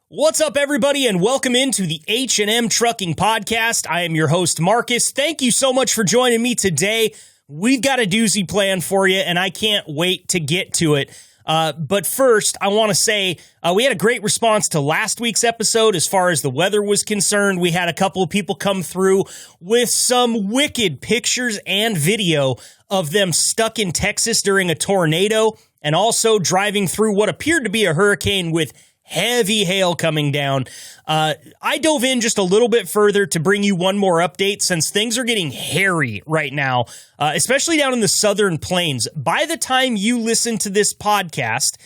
What's up, everybody, and welcome into the H&M Trucking Podcast. I am your host, Marcus. Thank you so much for joining me today. We've got a doozy plan for you, and I can't wait to get to it. But first, I want to say we had a great response to last week's episode as far as the weather was concerned. We had a couple of people come through with some wicked pictures and video of them stuck in Texas during a tornado and also driving through what appeared to be a hurricane with heavy hail coming down. I dove in just a little bit further to bring you one more update since things are getting hairy right now, especially down in the southern plains. By the time you listen to this podcast,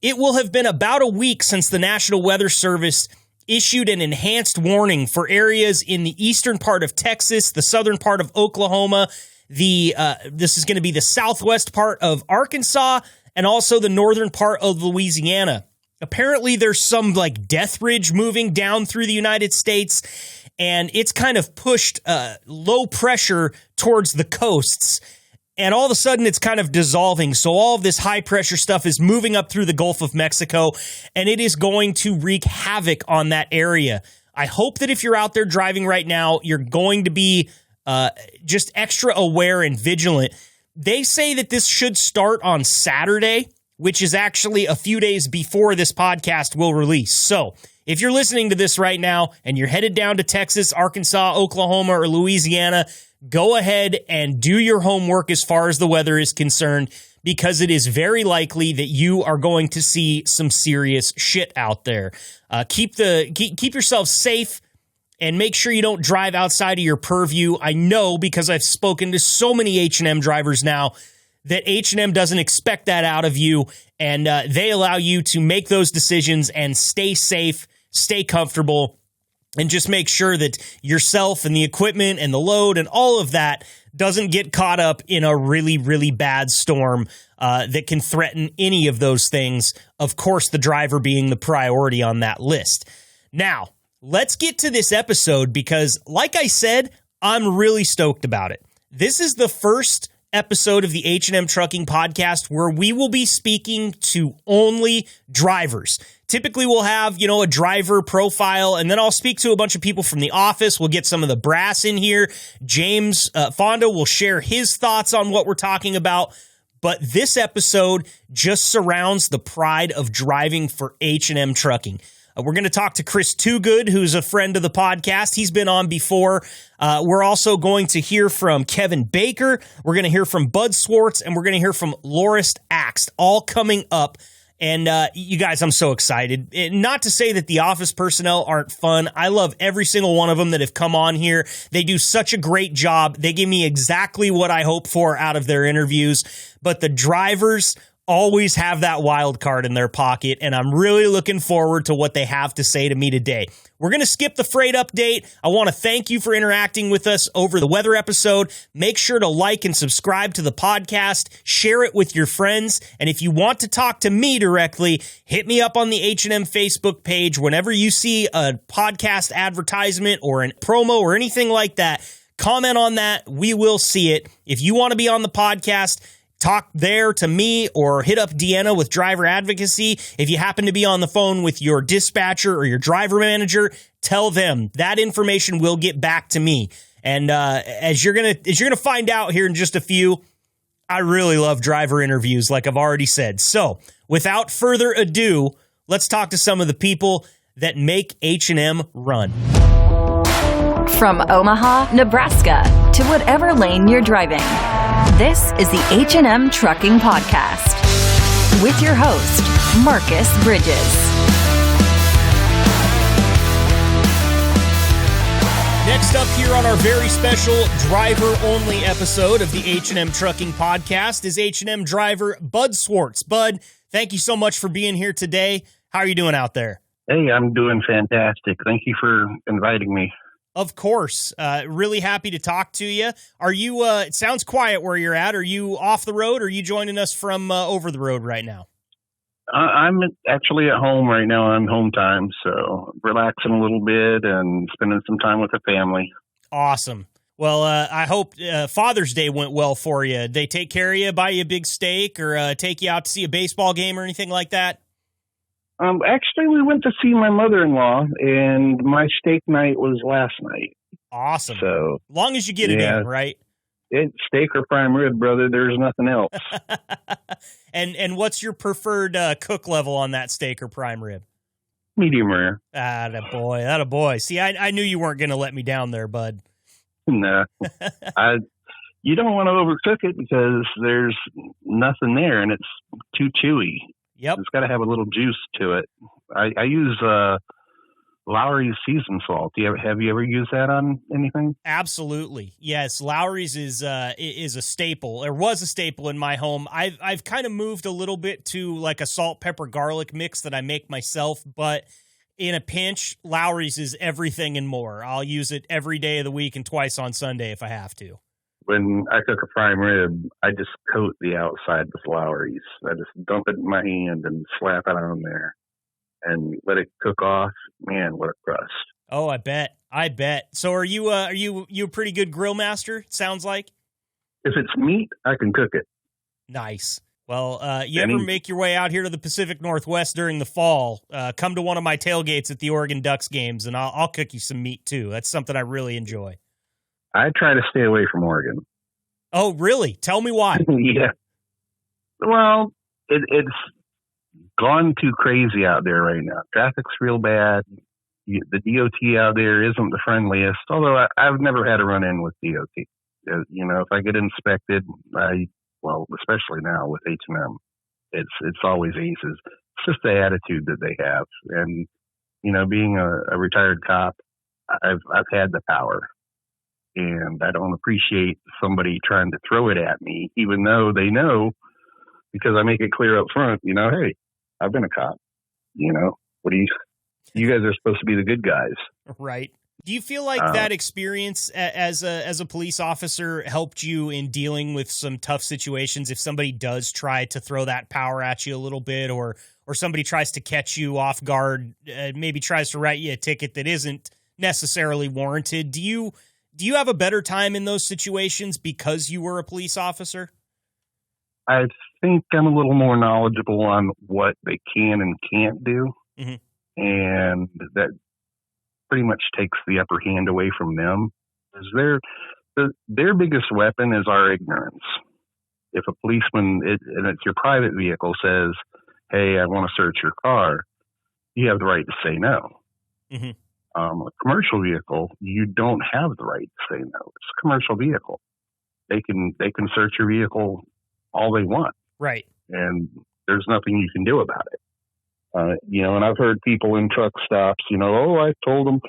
it will have been about a week since the National Weather Service issued an enhanced warning for areas in the eastern part of Texas, the southern part of Oklahoma, this is going to be the southwest part of Arkansas, and also the northern part of Louisiana. Apparently, there's some death ridge moving down through the United States, and it's kind of pushed low pressure towards the coasts. And all of a sudden, it's kind of dissolving. So all of this high pressure stuff is moving up through the Gulf of Mexico, and it is going to wreak havoc on that area. I hope that if you're out there driving right now, you're going to be just extra aware and vigilant. They say that this should start on Saturday, which is actually a few days before this podcast will release. So if you're listening to this right now and you're headed down to Texas, Arkansas, Oklahoma, or Louisiana, go ahead and do your homework as far as the weather is concerned, because it is very likely that you are going to see some serious shit out there. Keep yourself safe and make sure you don't drive outside of your purview. I know, because I've spoken to so many H&M drivers now, that H&M doesn't expect that out of you, and they allow you to make those decisions and stay safe, stay comfortable, and just make sure that yourself and the equipment and the load and all of that doesn't get caught up in a really, really bad storm that can threaten any of those things. Of course, the driver being the priority on that list. Now, let's get to this episode because, like I said, I'm really stoked about it. This is the first episode of the H&M Trucking Podcast where we will be speaking to only drivers. Typically, we'll have, a driver profile, and then I'll speak to a bunch of people from the office. We'll get some of the brass in here. James Fonda will share his thoughts on what we're talking about. But this episode just surrounds the pride of driving for H&M Trucking. We're going to talk to Chris Twogood, who's a friend of the podcast. He's been on before. We're also going to hear from Kevin Baker. We're going to hear from Bud Swartz, and we're going to hear from Lorus Axt, all coming up. And you guys, I'm so excited. Not to say that the office personnel aren't fun. I love every single one of them that have come on here. They do such a great job. They give me exactly what I hope for out of their interviews. But the drivers always have that wild card in their pocket, and I'm really looking forward to what they have to say to me today. We're going to skip the freight update. I want to thank you for interacting with us over the weather episode. Make sure to like and subscribe to the podcast. Share it with your friends. And if you want to talk to me directly, hit me up on the H&M Facebook page. Whenever you see a podcast advertisement or a promo or anything like that, comment on that. We will see it. If you want to be on the podcast, talk there to me or hit up Deanna with driver advocacy. If you happen to be on the phone with your dispatcher or your driver manager, tell them that information will get back to me. And as you're gonna find out here in just a few, I really love driver interviews, like I've already said. So without further ado, let's talk to some of the people that make H&M run. From Omaha, Nebraska, to whatever lane you're driving, this is the H&M Trucking Podcast with your host, Marcus Bridges. Next up here on our very special driver-only episode of the H&M Trucking Podcast is H&M driver Bud Swartz. Bud, thank you so much for being here today. How are you doing out there? Hey, I'm doing fantastic. Thank you for inviting me. Of course. Really happy to talk to you. Are you, it sounds quiet where you're at. Are you off the road or are you joining us from over the road right now? I'm actually at home right now on home time, so relaxing a little bit and spending some time with the family. Awesome. Well, I hope Father's Day went well for you. Did they take care of you, buy you a big steak, or take you out to see a baseball game or anything like that? Actually, we went to see my mother-in-law, and my steak night was last night. Awesome. So, long as you get it in, right? It's steak or prime rib, brother. There's nothing else. And what's your preferred cook level on that steak or prime rib? Medium rare. Atta boy. See, I knew you weren't going to let me down there, bud. No. You don't want to overcook it because there's nothing there, and it's too chewy. Yep. It's got to have a little juice to it. I use Lowry's seasoned salt. Have you ever used that on anything? Absolutely. Yes. Lowry's is a staple, or was a staple in my home. I've kind of moved a little bit to like a salt, pepper, garlic mix that I make myself, but in a pinch, Lowry's is everything and more. I'll use it every day of the week and twice on Sunday if I have to. When I cook a prime rib, I just coat the outside with Lowry's. I just dump it in my hand and slap it on there and let it cook off. Man, what a crust. Oh, I bet. So are you a pretty good grill master, it sounds like? If it's meat, I can cook it. Nice. Well, you ever make your way out here to the Pacific Northwest during the fall, come to one of my tailgates at the Oregon Ducks games, and I'll cook you some meat, too. That's something I really enjoy. I try to stay away from Oregon. Oh, really? Tell me why. Yeah. Well, it's gone too crazy out there right now. Traffic's real bad. The DOT out there isn't the friendliest, although I've never had a run-in with DOT. If I get inspected, especially now with H&M, it's always aces. It's just the attitude that they have. And, being a retired cop, I've had the power. And I don't appreciate somebody trying to throw it at me, even though they know, because I make it clear up front, hey, I've been a cop. What do you guys are supposed to be the good guys. Right. Do you feel like that experience as a police officer helped you in dealing with some tough situations? If somebody does try to throw that power at you a little bit, or somebody tries to catch you off guard, maybe tries to write you a ticket that isn't necessarily warranted, do you have a better time in those situations because you were a police officer? I think I'm a little more knowledgeable on what they can and can't do. Mm-hmm. And that pretty much takes the upper hand away from them. Their biggest weapon is our ignorance. If a policeman, and it's your private vehicle, says, hey, I want to search your car, you have the right to say no. Mm-hmm. A commercial vehicle, you don't have the right to say no. It's a commercial vehicle. They can search your vehicle all they want. Right. And there's nothing you can do about it. And I've heard people in truck stops, I told them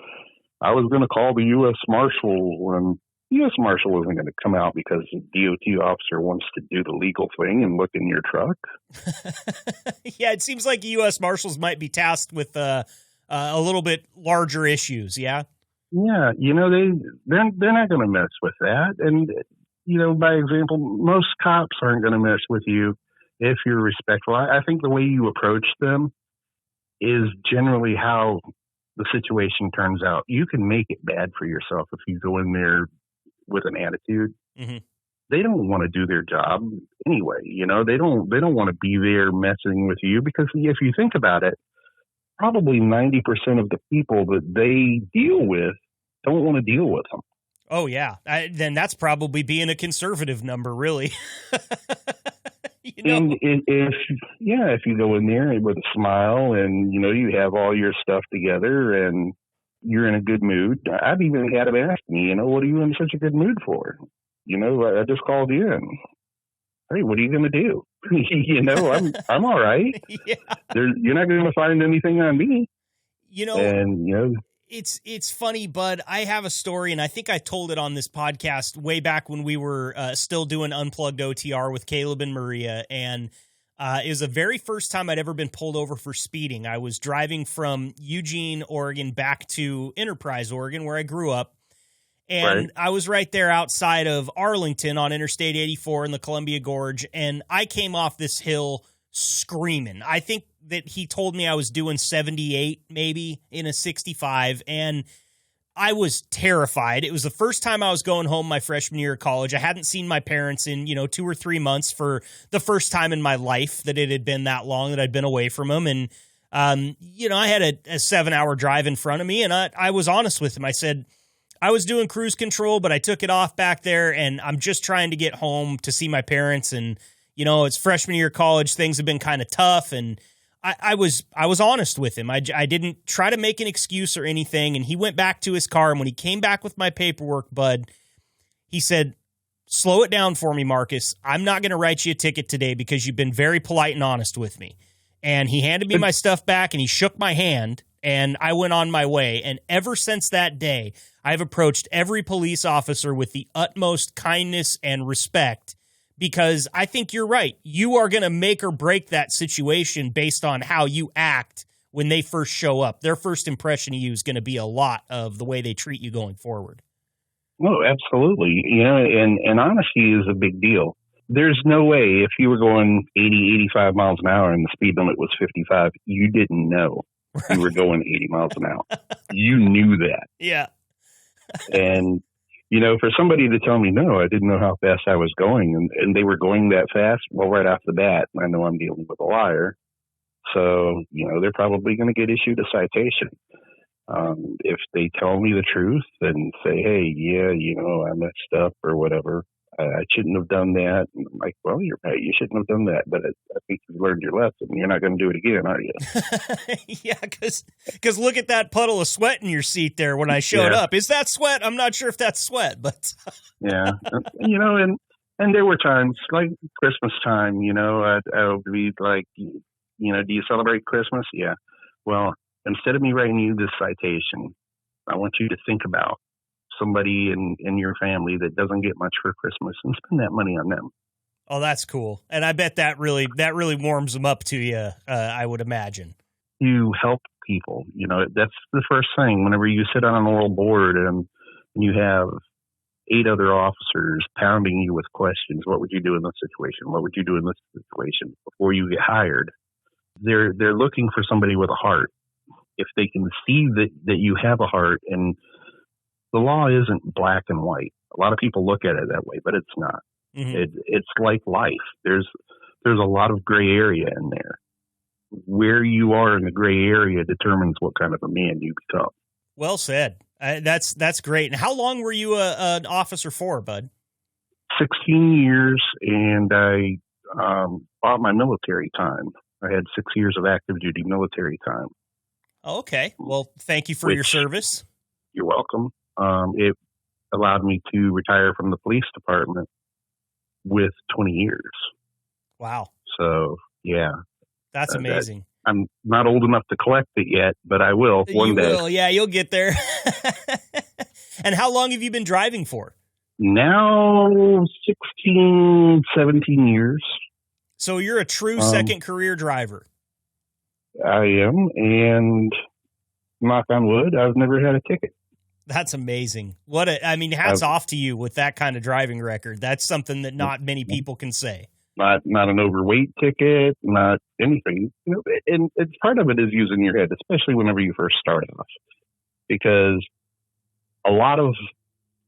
I was going to call the U.S. Marshal, and the U.S. Marshal isn't going to come out because the DOT officer wants to do the legal thing and look in your truck. Yeah, it seems like U.S. Marshals might be tasked with a little bit larger issues, yeah? Yeah, they're not going to mess with that. And, by example, most cops aren't going to mess with you if you're respectful. I think the way you approach them is generally how the situation turns out. You can make it bad for yourself if you go in there with an attitude. Mm-hmm. They don't want to do their job anyway. They don't want to be there messing with you, because if you think about it, probably 90% of the people that they deal with don't want to deal with them. Oh, yeah. Then that's probably being a conservative number, really. And if you go in there with a smile and, you have all your stuff together and you're in a good mood. I've even had them ask me, what are you in such a good mood for? I just called you in. Hey, what are you going to do? I'm all right. Yeah. You're not going to find anything on me. It's funny, Bud. I have a story, and I think I told it on this podcast way back when we were still doing Unplugged OTR with Caleb and Maria, and it was the very first time I'd ever been pulled over for speeding. I was driving from Eugene, Oregon, back to Enterprise, Oregon, where I grew up, and right. I was right there outside of Arlington on Interstate 84 in the Columbia Gorge, and I came off this hill screaming. I think that he told me I was doing 78 maybe in a 65, and I was terrified. It was the first time I was going home my freshman year of college. I hadn't seen my parents in 2 or 3 months, for the first time in my life that it had been that long that I'd been away from them. And I had a 7-hour drive in front of me, and I was honest with him. I said, I was doing cruise control, but I took it off back there, and I'm just trying to get home to see my parents. And, it's freshman year of college. Things have been kind of tough, and I was honest with him. I didn't try to make an excuse or anything, and he went back to his car, and when he came back with my paperwork, Bud, he said, slow it down for me, Marcus. I'm not going to write you a ticket today because you've been very polite and honest with me. And he handed me my stuff back, and he shook my hand, and I went on my way. And ever since that day, I've approached every police officer with the utmost kindness and respect, because I think you're right. You are going to make or break that situation based on how you act when they first show up. Their first impression of you is going to be a lot of the way they treat you going forward. No, absolutely. And honesty is a big deal. There's no way if you were going 80, 85 miles an hour and the speed limit was 55, you didn't know you were going 80 miles an hour. You knew that. Yeah. And, for somebody to tell me, no, I didn't know how fast I was going, and they were going that fast, well, right off the bat, I know I'm dealing with a liar. So, they're probably going to get issued a citation. If they tell me the truth and say, hey, yeah, I messed up or whatever, I shouldn't have done that. And I'm like, well, you're right. You shouldn't have done that. But I think you've learned your lesson. You're not going to do it again, are you? Yeah, because look at that puddle of sweat in your seat there when I showed up. Is that sweat? I'm not sure if that's sweat, but. Yeah. And there were times like Christmas time, I would be like, do you celebrate Christmas? Yeah. Well, instead of me writing you this citation, I want you to think about somebody in your family that doesn't get much for Christmas and spend that money on them. Oh, that's cool. And I bet that really warms them up to you, I would imagine. You help people. That's the first thing. Whenever you sit on an oral board and you have 8 other officers pounding you with questions, what would you do in this situation? What would you do in this situation? Before you get hired, they're looking for somebody with a heart. If they can see that you have a heart, and the law isn't black and white. A lot of people look at it that way, but it's not. Mm-hmm. It's like life. There's a lot of gray area in there. Where you are in the gray area determines what kind of a man you become. Well said. That's great. And how long were you an officer for, Bud? 16 years, and I bought my military time. I had 6 years of active duty military time. Okay. Well, thank you for your service. You're welcome. It allowed me to retire from the police department with 20 years. Wow. So, yeah. That's amazing. I'm not old enough to collect it yet, but I will one day. Will. Yeah, you'll get there. And how long have you been driving for? Now 16, 17 years. So you're a true second career driver. I am, and knock on wood, I've never had a ticket. That's amazing. Hats off to you with that kind of driving record. That's something that not many people can say. Not an overweight ticket, not anything. And it's part of it is using your head, especially whenever you first start off, because a lot of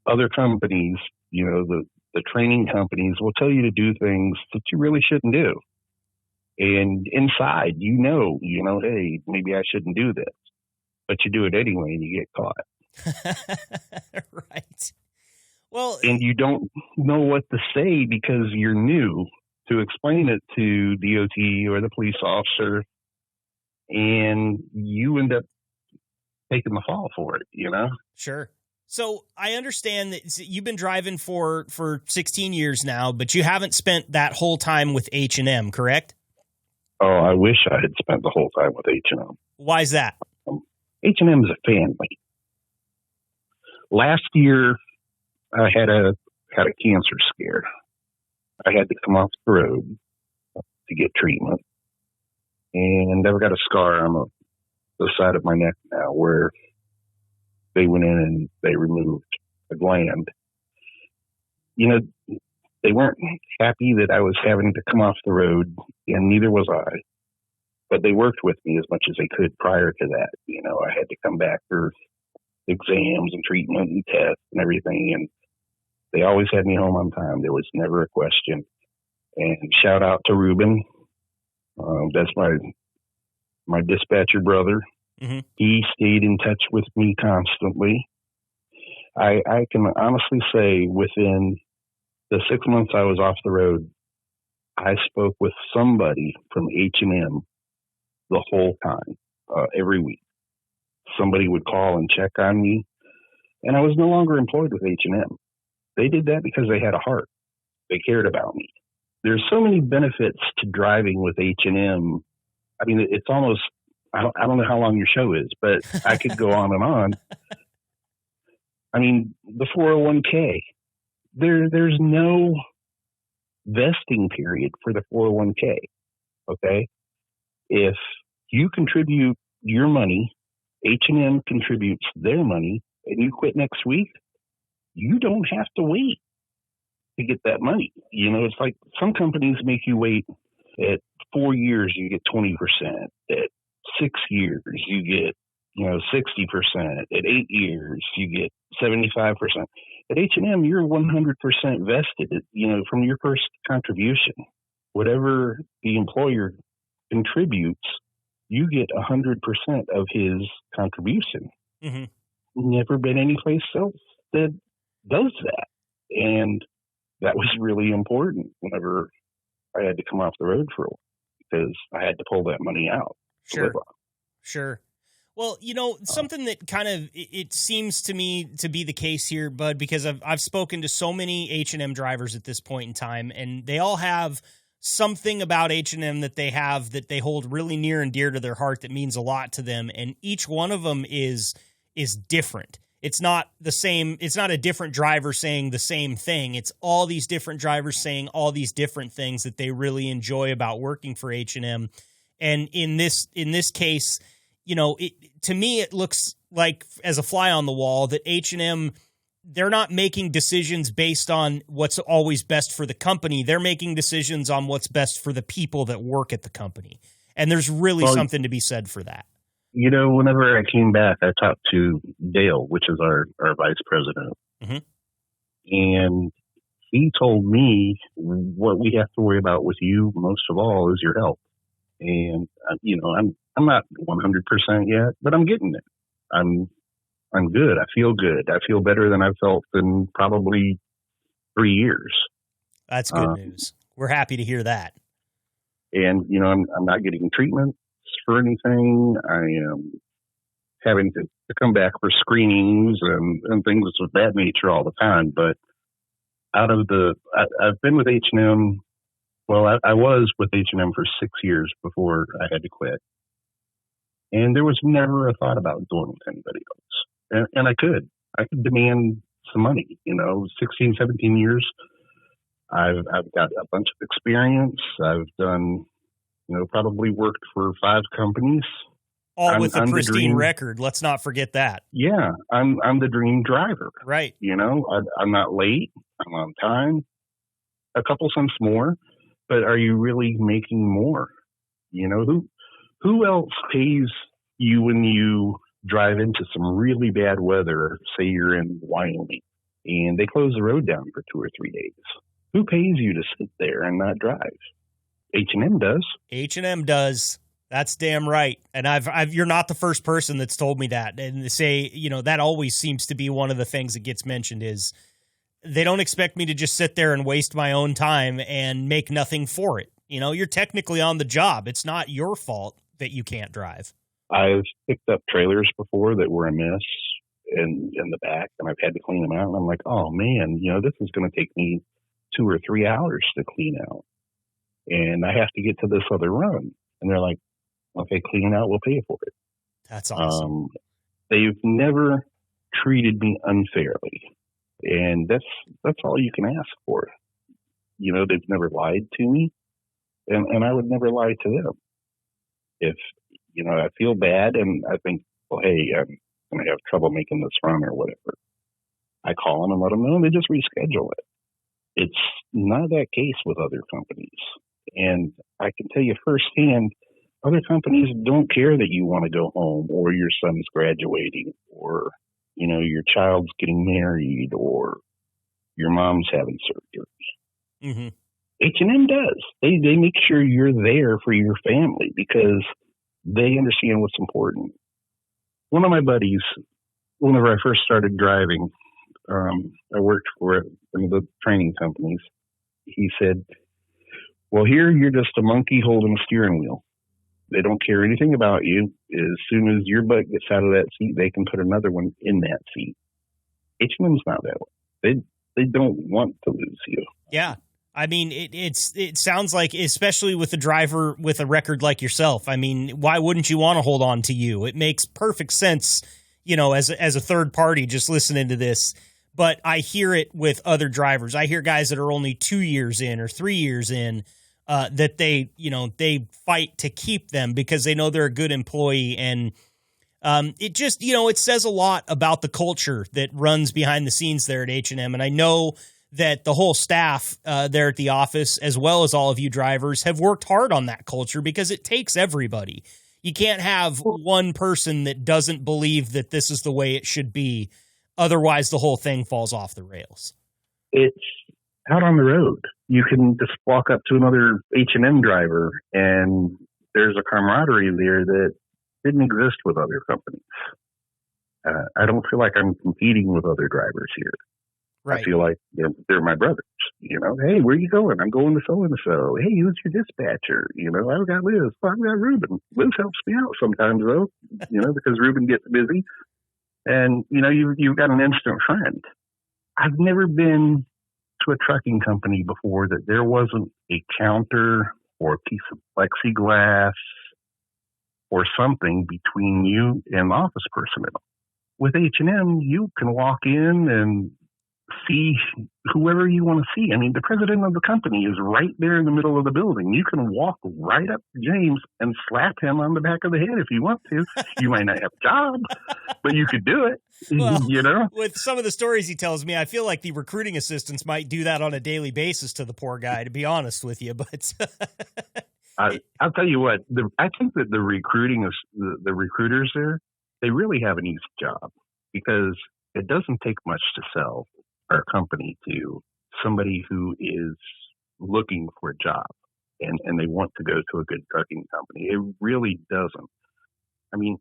other companies, the training companies will tell you to do things that you really shouldn't do. And inside, hey, maybe I shouldn't do this, but you do it anyway and you get caught. Right. Well, and you don't know what to say because you're new to explain it to DOT or the police officer, and you end up taking the fall for it, Sure. So I understand that you've been driving for 16 years now, but you haven't spent that whole time with H&M, correct? Oh, I wish I had spent the whole time with H&M. Why is that? H&M is a family. Last year, I had a cancer scare. I had to come off the road to get treatment, and I've got a scar on the side of my neck now where they went in and they removed a gland. They weren't happy that I was having to come off the road, and neither was I. But they worked with me as much as they could prior to that. I had to come back for exams and treatment and tests and everything, and they always had me home on time. There was never a question. And shout out to Ruben. That's my my dispatcher brother. Mm-hmm. He stayed in touch with me constantly. I can honestly say within the 6 months I was off the road, I spoke with somebody from H&M the whole time, every week. Somebody would call and check on me, and I was no longer employed with H&M. They did that because they had a heart. They cared about me. There's so many benefits to driving with H&M. I mean, it's almost, I don't know how long your show is, but I could go on and on. I mean, the 401k, there's no vesting period for the 401k. Okay. If you contribute your money, H&M contributes their money, and you quit next week, you don't have to wait to get that money. You know, it's like some companies make you wait. At 4 years, you get 20%. At 6 years, you get, 60%. At 8 years, you get 75%. At H&M, you're 100% vested, from your first contribution. Whatever the employer contributes, you get 100% of his contribution. Mm-hmm. Never been any place else that does that. And that was really important whenever I had to come off the road for a while, because I had to pull that money out. Sure. Well, something that kind of, it seems to me to be the case here, Bud, because I've spoken to so many H&M drivers at this point in time, and they all have something about H&M that they have that they hold really near and dear to their heart that means a lot to them. And each one of them is different. It's not the same. It's not a different driver saying the same thing. It's all these different drivers saying all these different things that they really enjoy about working for H&M. And in this case, to me, it looks like, as a fly on the wall, that H&M, they're not making decisions based on what's always best for the company. They're making decisions on what's best for the people that work at the company. And there's really something to be said for that. Whenever I came back, I talked to Dale, which is our vice president. Mm-hmm. And he told me what we have to worry about with you most of all is your health. And, I'm not 100% yet, but I'm getting it. I'm good. I feel good. I feel better than I've felt in probably 3 years. That's good news. We're happy to hear that. And, I'm not getting treatment for anything. I am having to come back for screenings and things of that nature all the time. But I've been with H&M. Well, I was with H&M for 6 years before I had to quit. And there was never a thought about going with anybody else. And I could demand some money, 16, 17 years. I've got a bunch of experience. I've done, probably worked for 5 companies. All with a pristine record. Let's not forget that. Yeah. I'm the dream driver. Right. I'm not late. I'm on time. A couple cents more. But are you really making more? Who else pays you when you drive into some really bad weather? Say you're in Wyoming and they close the road down for 2 or 3 days. Who pays you to sit there and not drive? H&M does. H&M does. That's damn right. And you're not the first person that's told me that. And they say, that always seems to be one of the things that gets mentioned is they don't expect me to just sit there and waste my own time and make nothing for it. You're technically on the job. It's not your fault that you can't drive. I've picked up trailers before that were a mess in the back, and I've had to clean them out. And I'm like, oh man, this is going to take me 2 or 3 hours to clean out. And I have to get to this other run. And they're like, okay, clean it out, we'll pay for it. That's awesome. They've never treated me unfairly. And that's all you can ask for. They've never lied to me. And I would never lie to them. If, I feel bad and I think, well, hey, I'm going to have trouble making this run or whatever, I call them and let them know, and they just reschedule it. It's not that case with other companies. And I can tell you firsthand, other companies don't care that you want to go home or your son's graduating or, your child's getting married or your mom's having surgery. Mm-hmm. H&M does. They make sure you're there for your family because they understand what's important. One of my buddies, whenever I first started driving, I worked for one of the training companies. He said, well, here you're just a monkey holding a steering wheel. They don't care anything about you. As soon as your butt gets out of that seat, they can put another one in that seat. H&M's not that way. They don't want to lose you. Yeah. I mean, it sounds like, especially with a driver with a record like yourself, I mean, why wouldn't you want to hold on to you? It makes perfect sense, you know, as a third party just listening to this. But I hear it with other drivers. I hear guys that are only 2 years in or 3 years in that they fight to keep them because they know they're a good employee. And it just, it says a lot about the culture that runs behind the scenes there at H&M. And I know that the whole staff there at the office, as well as all of you drivers, have worked hard on that culture because it takes everybody. You can't have one person that doesn't believe that this is the way it should be. Otherwise, the whole thing falls off the rails. It's out on the road. You can just walk up to another H&M driver, and there's a camaraderie there that didn't exist with other companies. I don't feel like I'm competing with other drivers here. Right. I feel like they're my brothers. Hey, where are you going? I'm going to so-and-so. Hey, who's your dispatcher? I've got Liz. I've got Ruben. Liz helps me out sometimes, though, because Ruben gets busy. And, you've got an instant friend. I've never been to a trucking company before that there wasn't a counter or a piece of plexiglass or something between you and the office personnel. With H&M, you can walk in and see whoever you want to see. I mean, the president of the company is right there in the middle of the building. You can walk right up to James and slap him on the back of the head if you want to. You might not have a job, but you could do it. Well, with some of the stories he tells me, I feel like the recruiting assistants might do that on a daily basis to the poor guy, to be honest with you. But I'll tell you what, I think that the recruiters there, they really have an easy job because it doesn't take much to sell our company to somebody who is looking for a job and they want to go to a good trucking company. It really doesn't. I mean,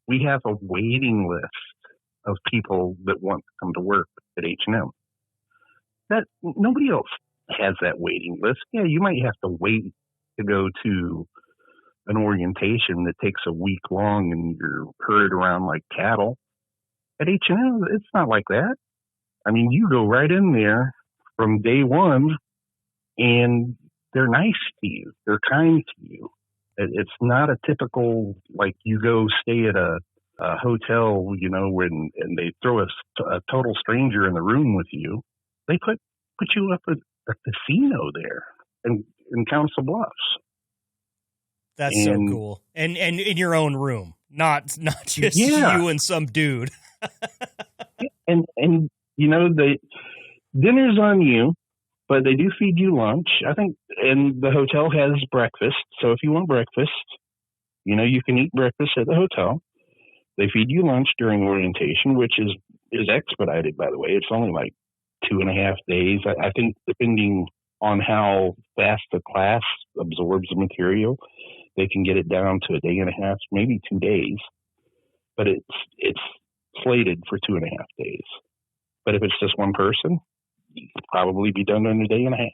we have a waiting list of people that want to come to work at H&M. That nobody else has that waiting list. Yeah, you might have to wait to go to an orientation that takes a week long and you're herded around like cattle. At H&M, it's not like that. I mean, you go right in there from day one, and they're nice to you. They're kind to you. It's not a typical, like, you go stay at a hotel, and they throw a total stranger in the room with you. They put you up at a casino there in Council Bluffs. That's so cool. And in your own room, not just you and some dude. And the dinner's on you, but they do feed you lunch, I think, and the hotel has breakfast. So if you want breakfast, you can eat breakfast at the hotel. They feed you lunch during orientation, which is expedited, by the way. It's only like 2.5 days. I think depending on how fast the class absorbs the material, they can get it down to 1.5 days, maybe 2 days. But it's slated for 2.5 days. But if it's just one person, you could probably be done in 1.5 days.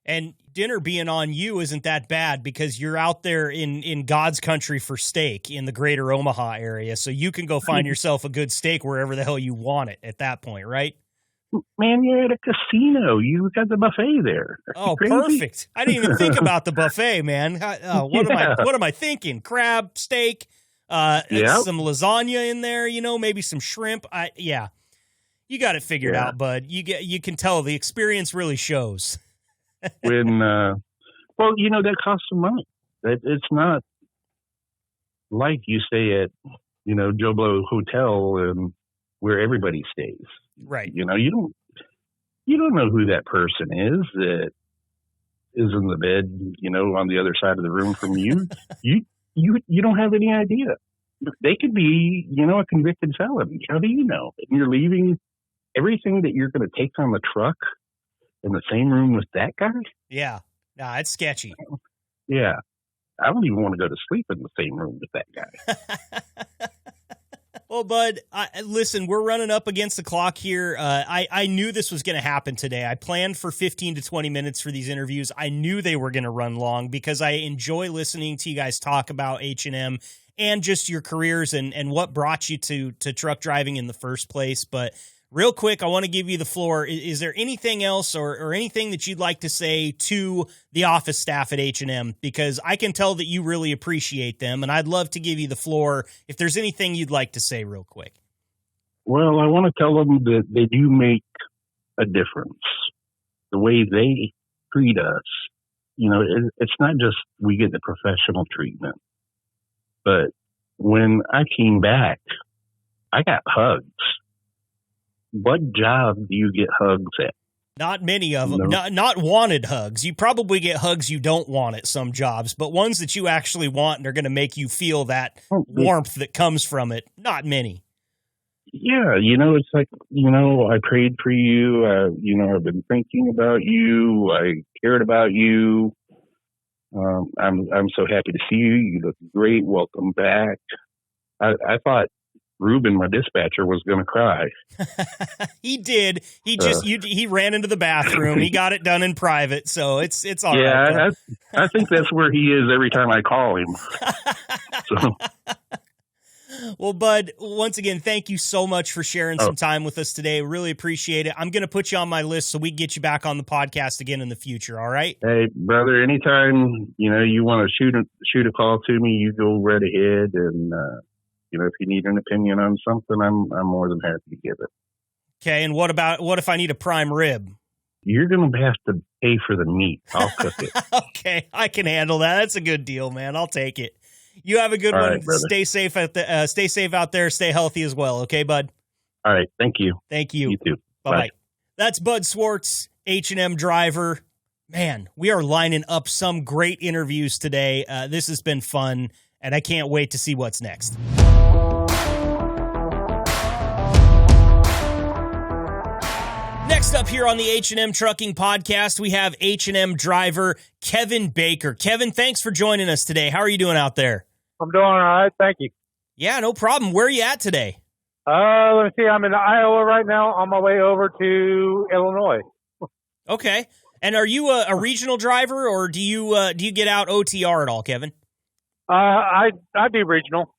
And dinner being on you isn't that bad because you're out there in God's country for steak in the greater Omaha area. So you can go find yourself a good steak wherever the hell you want it at that point, right? Man, you're at a casino. You got the buffet there. Oh, perfect. I didn't even think about the buffet, man. What am I thinking? Crab, steak, some lasagna in there, maybe some shrimp. You got it figured out, bud. You can tell the experience really shows. When, that costs some money. It's not like you stay at, Joe Blow Hotel and where everybody stays. Right. You don't know who that person is that is in the bed, on the other side of the room from you. You don't have any idea. They could be, a convicted felon. How do you know? And you're leaving everything that you're going to take on the truck in the same room with that guy? Yeah. Nah, it's sketchy. Yeah. I don't even want to go to sleep in the same room with that guy. Well, Bud, listen, we're running up against the clock here. I knew this was going to happen today. I planned for 15 to 20 minutes for these interviews. I knew they were going to run long because I enjoy listening to you guys talk about H&M and just your careers and what brought you to truck driving in the first place. But real quick, I want to give you the floor. Is there anything else or anything that you'd like to say to the office staff at H&M? Because I can tell that you really appreciate them, and I'd love to give you the floor if there's anything you'd like to say real quick. Well, I want to tell them that they do make a difference. The way they treat us, it's not just we get the professional treatment, but when I came back, I got hugs. What job do you get hugs at? Not many of them. Not wanted hugs. You probably get hugs you don't want at some jobs, but ones that you actually want and are going to make you feel that warmth that comes from it, not many. Yeah, it's like, I prayed for you. I've been thinking about you. I cared about you. I'm so happy to see you. You look great. Welcome back. I thought Ruben, my dispatcher, was going to cry. He did. He ran into the bathroom. He got it done in private, so it's all right. Yeah, I think that's where he is every time I call him. So. Well, Bud, once again, thank you so much for sharing some time with us today. Really appreciate it. I'm going to put you on my list so we can get you back on the podcast again in the future, all right? Hey, brother, anytime, you want to shoot a call to me, you go right ahead. And, if you need an opinion on something, I'm more than happy to give it. Okay, and what if I need a prime rib? You're going to have to pay for the meat. I'll cook it. Okay, I can handle that. That's a good deal, man. I'll take it. You have a good one. Right, stay safe stay safe out there. Stay healthy as well. Okay, Bud? All right. Thank you. Thank you. You too. Bye-bye. Bye. That's Bud Swartz, H&M Driver. Man, we are lining up some great interviews today. This has been fun, and I can't wait to see what's next. Next up here on the H&M Trucking Podcast, we have H&M driver Kevin Baker. Kevin, thanks for joining us today. How are you doing out there? I'm doing all right. Thank you. Yeah, no problem. Where are you at today? Let me see. I'm in Iowa right now on my way over to Illinois. Okay. And are you a regional driver, or do you get out OTR at all, Kevin? I do regional.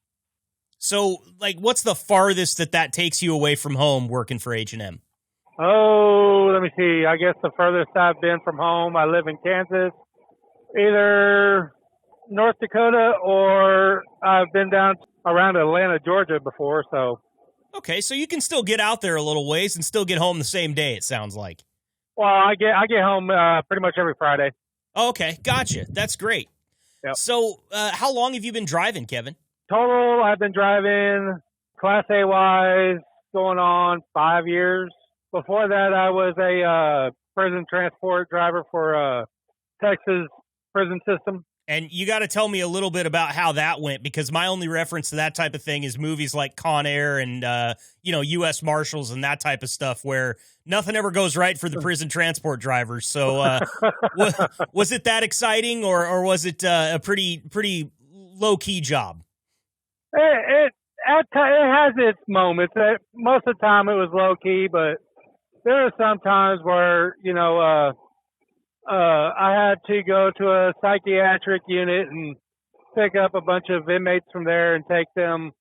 So, what's the farthest that takes you away from home working for H&M? Oh, let me see. I guess the furthest I've been from home, I live in Kansas, either North Dakota or I've been down around Atlanta, Georgia before. So, okay, so you can still get out there a little ways and still get home the same day. It sounds like. Well, I get home pretty much every Friday. Oh, okay, gotcha. That's great. Yep. So, how long have you been driving, Kevin? Total, I've been driving Class A wise going on 5 years. Before that, I was a prison transport driver for Texas prison system. And you got to tell me a little bit about how that went, because my only reference to that type of thing is movies like Con Air and, U.S. Marshals and that type of stuff where nothing ever goes right for the prison transport drivers. So was it that exciting or was it a pretty low-key job? It has its moments. Most of the time it was low-key, but there are some times where, I had to go to a psychiatric unit and pick up a bunch of inmates from there and take them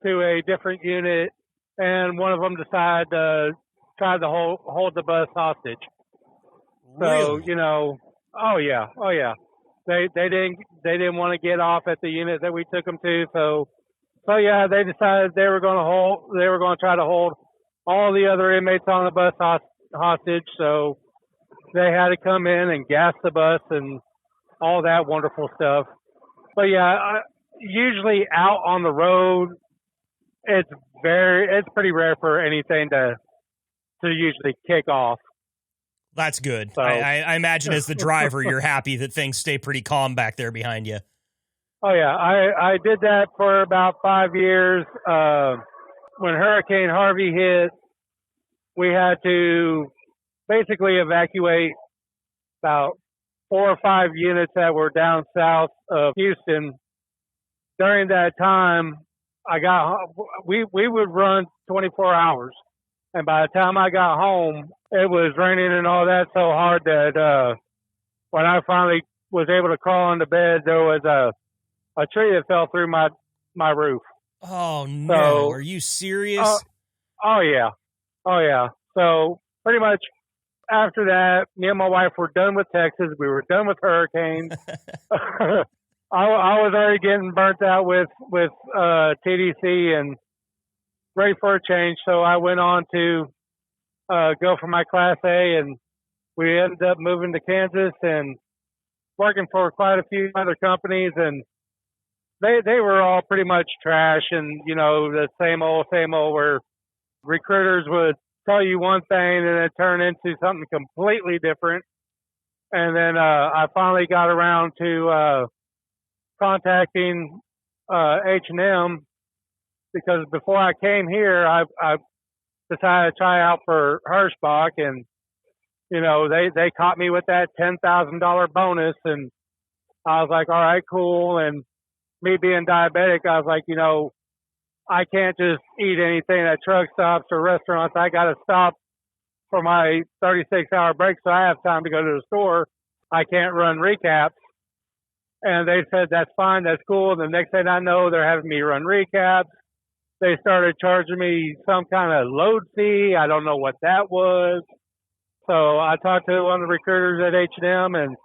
to a different unit. And one of them decided to try to hold the bus hostage. Really? So, oh yeah. They didn't want to get off at the unit that we took them to. So yeah, they decided they were going to try to hold all the other inmates on the bus hostage. So they had to come in and gas the bus and all that wonderful stuff. But yeah, usually out on the road, it's pretty rare for anything to usually kick off. That's good. So, I imagine as the driver, you're happy that things stay pretty calm back there behind you. Oh yeah, I did that for about 5 years. When Hurricane Harvey hit, we had to basically evacuate about 4 or 5 units that were down south of Houston. During that time, we would run 24 hours. And by the time I got home, it was raining and all that so hard that when I finally was able to crawl into bed, there was a tree that fell through my roof. Oh, no. So, are you serious? Oh, yeah. Oh, yeah. So pretty much after that, me and my wife were done with Texas. We were done with hurricanes. I was already getting burnt out with TDC and ready for a change. So I went on to go for my Class A, and we ended up moving to Kansas and working for quite a few other companies, and they were all pretty much trash, and the same old where recruiters would tell you one thing and then turn into something completely different. And then I finally got around to contacting H&M, because before I came here, I decided to try out for Hirschbach, and they caught me with that $10,000 bonus, and I was like, all right, cool. And me being diabetic, I was like, I can't just eat anything at truck stops or restaurants. I got to stop for my 36-hour break so I have time to go to the store. I can't run recaps. And they said, that's fine, that's cool. And the next thing I know, they're having me run recaps. They started charging me some kind of load fee. I don't know what that was. So I talked to one of the recruiters at H&M and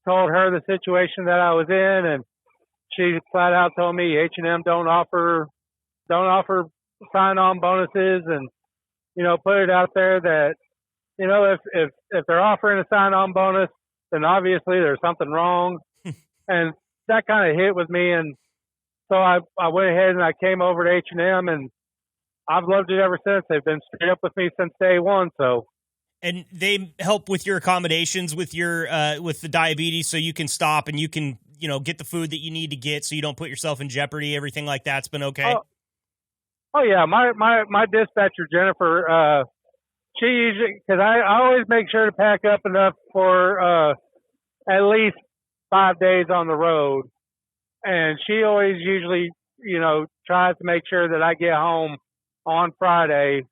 told her the situation that I was in, and she flat out told me H&M don't offer sign-on bonuses, and put it out there that if they're offering a sign-on bonus, then obviously there's something wrong. And that kind of hit with me, and so I went ahead and I came over to H&M, and I've loved it ever since. They've been straight up with me since day one. So. And they help with your accommodations with your with the diabetes, so you can stop and you can get the food that you need to get, so you don't put yourself in jeopardy. Everything like that's been okay. Oh yeah, my dispatcher Jennifer, she usually, because I always make sure to pack up enough for at least 5 days on the road, and she always usually tries to make sure that I get home on Friday.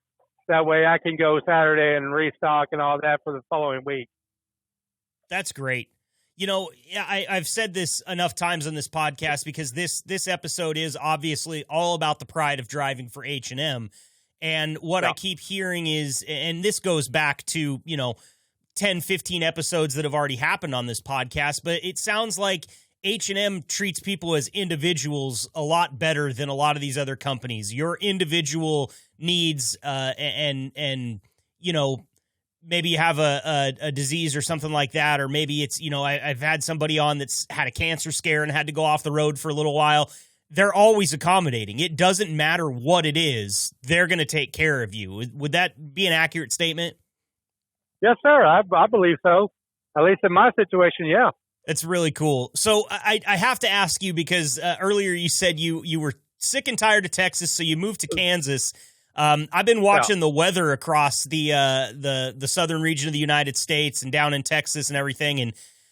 That way I can go Saturday and restock and all that for the following week. That's great. I've said this enough times on this podcast, because this episode is obviously all about the pride of driving for H&M. And what I keep hearing is, and this goes back to, 10, 15 episodes that have already happened on this podcast, but it sounds like H&M treats people as individuals a lot better than a lot of these other companies. Your individual needs, and maybe you have a disease or something like that, or maybe it's, I've had somebody on that's had a cancer scare and had to go off the road for a little while. They're always accommodating. It doesn't matter what it is. They're going to take care of you. Would that be an accurate statement? Yes, sir. I believe so. At least in my situation, yeah. That's really cool. So I have to ask you, because earlier you said you were sick and tired of Texas, so you moved to Kansas. I've been watching the weather across the southern region of the United States and down in Texas and everything, and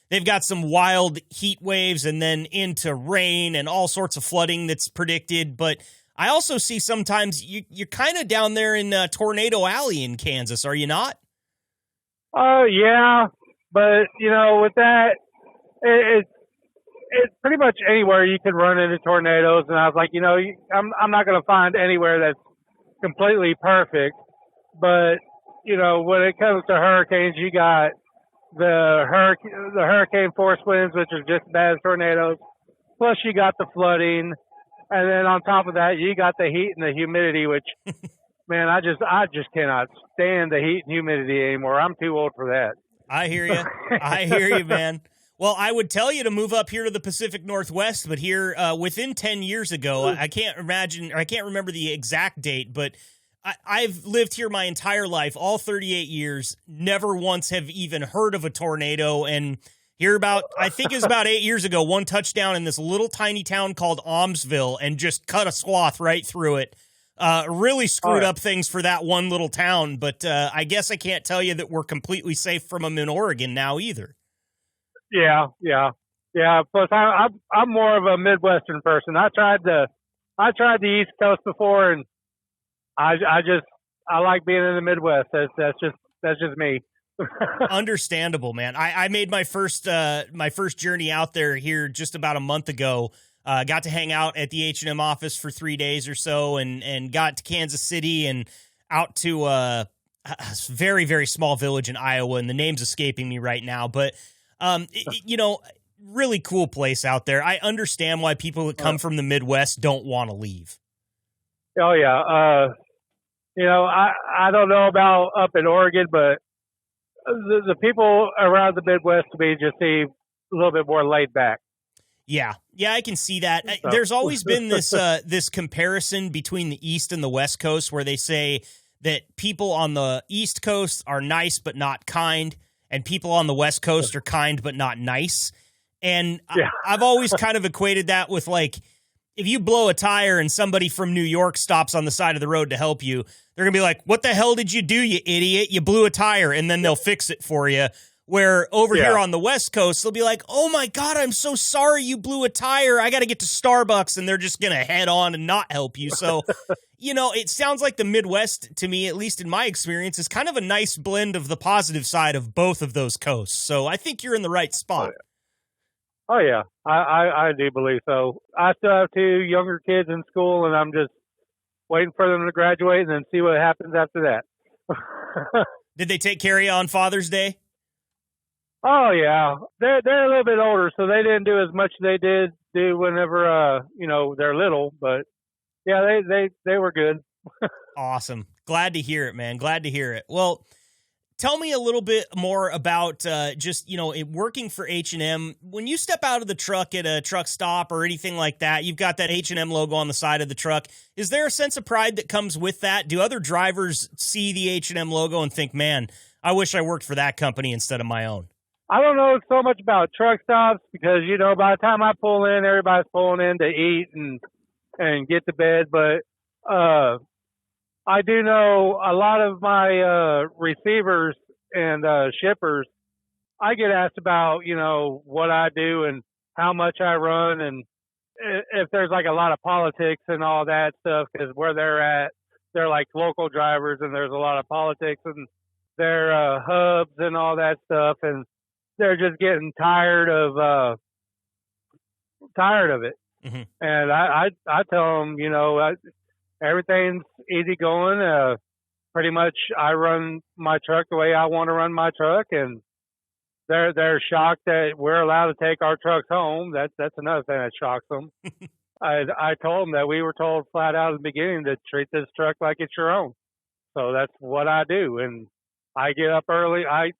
they've got some wild heat waves and then into rain and all sorts of flooding that's predicted. But I also see sometimes you're kind of down there in Tornado Alley in Kansas, are you not? Yeah, but with that, it's pretty much anywhere you can run into tornadoes. And I was like, I'm not going to find anywhere that's completely perfect. But when it comes to hurricanes, you got the hurricane force winds, which are just as bad as tornadoes. Plus, you got the flooding, and then on top of that, you got the heat and the humidity, which. Man, I just cannot stand the heat and humidity anymore. I'm too old for that. I hear you. I hear you, man. Well, I would tell you to move up here to the Pacific Northwest, but here within 10 years ago, I can't remember the exact date, but I've lived here my entire life, all 38 years, never once have even heard of a tornado. And here I think it was about 8 years ago, one touchdown in this little tiny town called Almsville and just cut a swath right through it. Really screwed up things for that one little town, but I guess I can't tell you that we're completely safe from them in Oregon now either. Yeah, yeah, yeah. Plus, I'm more of a Midwestern person. I tried the East Coast before, and I like being in the Midwest. That's just me. Understandable, man. I made my first journey out there here just about a month ago. Got to hang out at the H&M office for 3 days or so, and got to Kansas City and out to a very, very small village in Iowa, and the name's escaping me right now. But really cool place out there. I understand why people that come from the Midwest don't want to leave. Oh yeah. I don't know about up in Oregon, but the people around the Midwest to me just seem a little bit more laid back. Yeah, I can see that. So. There's always been this comparison between the East and the West Coast where they say that people on the East Coast are nice but not kind, and people on the West Coast are kind but not nice. And yeah. I've always kind of equated that with, like, if you blow a tire and somebody from New York stops on the side of the road to help you, they're going to be like, what the hell did you do, you idiot? You blew a tire, and then they'll fix it for you. Where over here on the West Coast, they'll be like, oh my God, I'm so sorry you blew a tire. I got to get to Starbucks, and they're just going to head on and not help you. So, it sounds like the Midwest, to me, at least in my experience, is kind of a nice blend of the positive side of both of those coasts. So I think you're in the right spot. Oh, yeah. I do believe so. I still have 2 younger kids in school, and I'm just waiting for them to graduate and then see what happens after that. Did they take care of you on Father's Day? Oh yeah, they're a little bit older, so they didn't do as much as they did do whenever they're little. But yeah, they were good. Awesome, glad to hear it, man. Glad to hear it. Well, tell me a little bit more about working for H&M. When you step out of the truck at a truck stop or anything like that, you've got that H&M logo on the side of the truck. Is there a sense of pride that comes with that? Do other drivers see the H&M logo and think, man, I wish I worked for that company instead of my own? I don't know so much about truck stops because, by the time I pull in, everybody's pulling in to eat and get to bed. But I do know a lot of my receivers and shippers, I get asked about, what I do and how much I run and if there's like a lot of politics and all that stuff, because where they're at, they're like local drivers and there's a lot of politics and their hubs and all that stuff. And they're just getting tired of it. Mm-hmm. And I tell them, everything's easy going. Pretty much I run my truck the way I want to run my truck, and they're shocked that we're allowed to take our trucks home. That's another thing that shocks them. I told them that we were told flat out at the beginning to treat this truck like it's your own. So that's what I do. And I get up early. I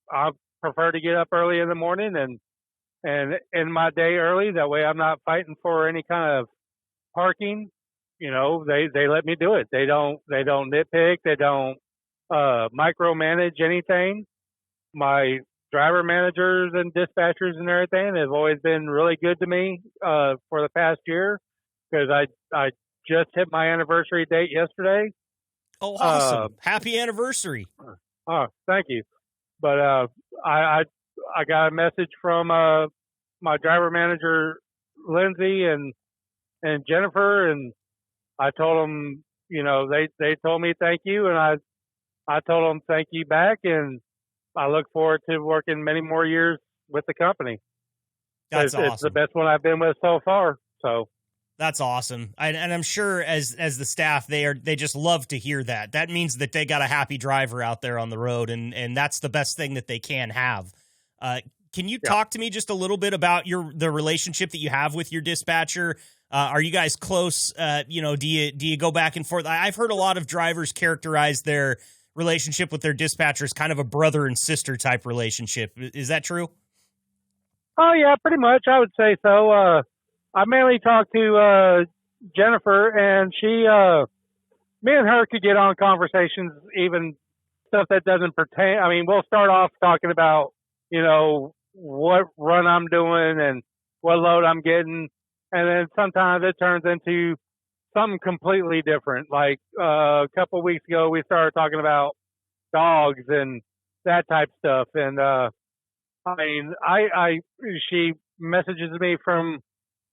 prefer to get up early in the morning and end my day early. That way I'm not fighting for any kind of parking. They let me do it. They don't nitpick. They don't micromanage anything. My driver managers and dispatchers and everything have always been really good to me for the past year, because I just hit my anniversary date yesterday. Oh, awesome. Happy anniversary. Oh, thank you. But I got a message from my driver manager, Lindsay and Jennifer, and I told them, they told me thank you, and I told them thank you back, and I look forward to working many more years with the company. That's awesome. It's the best one I've been with so far. So that's awesome, and I'm sure as the staff, they just love to hear that. That means that they got a happy driver out there on the road, and that's the best thing that they can have. Can you talk to me just a little bit about the relationship that you have with your dispatcher? Are you guys close? Do you go back and forth? I've heard a lot of drivers characterize their relationship with their dispatcher as kind of a brother and sister type relationship. Is that true? Oh yeah, pretty much. I would say so. I mainly talk to Jennifer, and me and her could get on conversations, even stuff that doesn't pertain. I mean, we'll start off talking about, what run I'm doing and what load I'm getting. And then sometimes it turns into something completely different. Like a couple of weeks ago, we started talking about dogs and that type of stuff. And I mean, she messages me from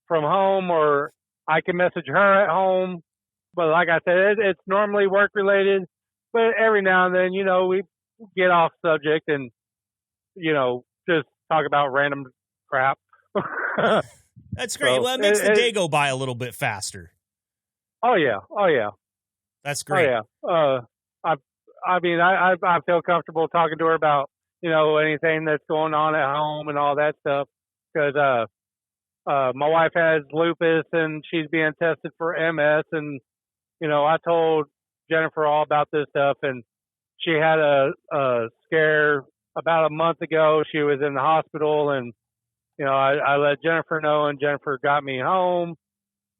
home, or I can message her at home. But like I said, it's normally work related. But every now and then, we get off subject and just talk about random crap. That's great. So, well, it makes the day go by a little bit faster. Oh yeah. That's great. Oh yeah. I feel comfortable talking to her about anything that's going on at home and all that stuff, because my wife has lupus and she's being tested for MS, and I told Jennifer all about this stuff, and she had a scare about a month ago. She was in the hospital, and I let Jennifer know, and Jennifer got me home.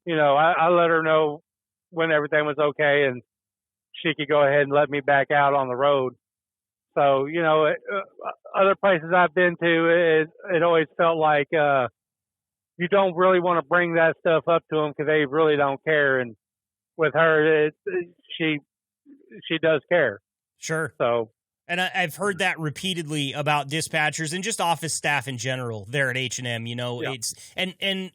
I let her know when everything was okay, and she could go ahead and let me back out on the road. So, other places I've been to, it always felt like you don't really want to bring that stuff up to them because they really don't care. And with her, she does care. Sure. So, and I've heard that repeatedly about dispatchers and just office staff in general there at H&M. Yeah. It's and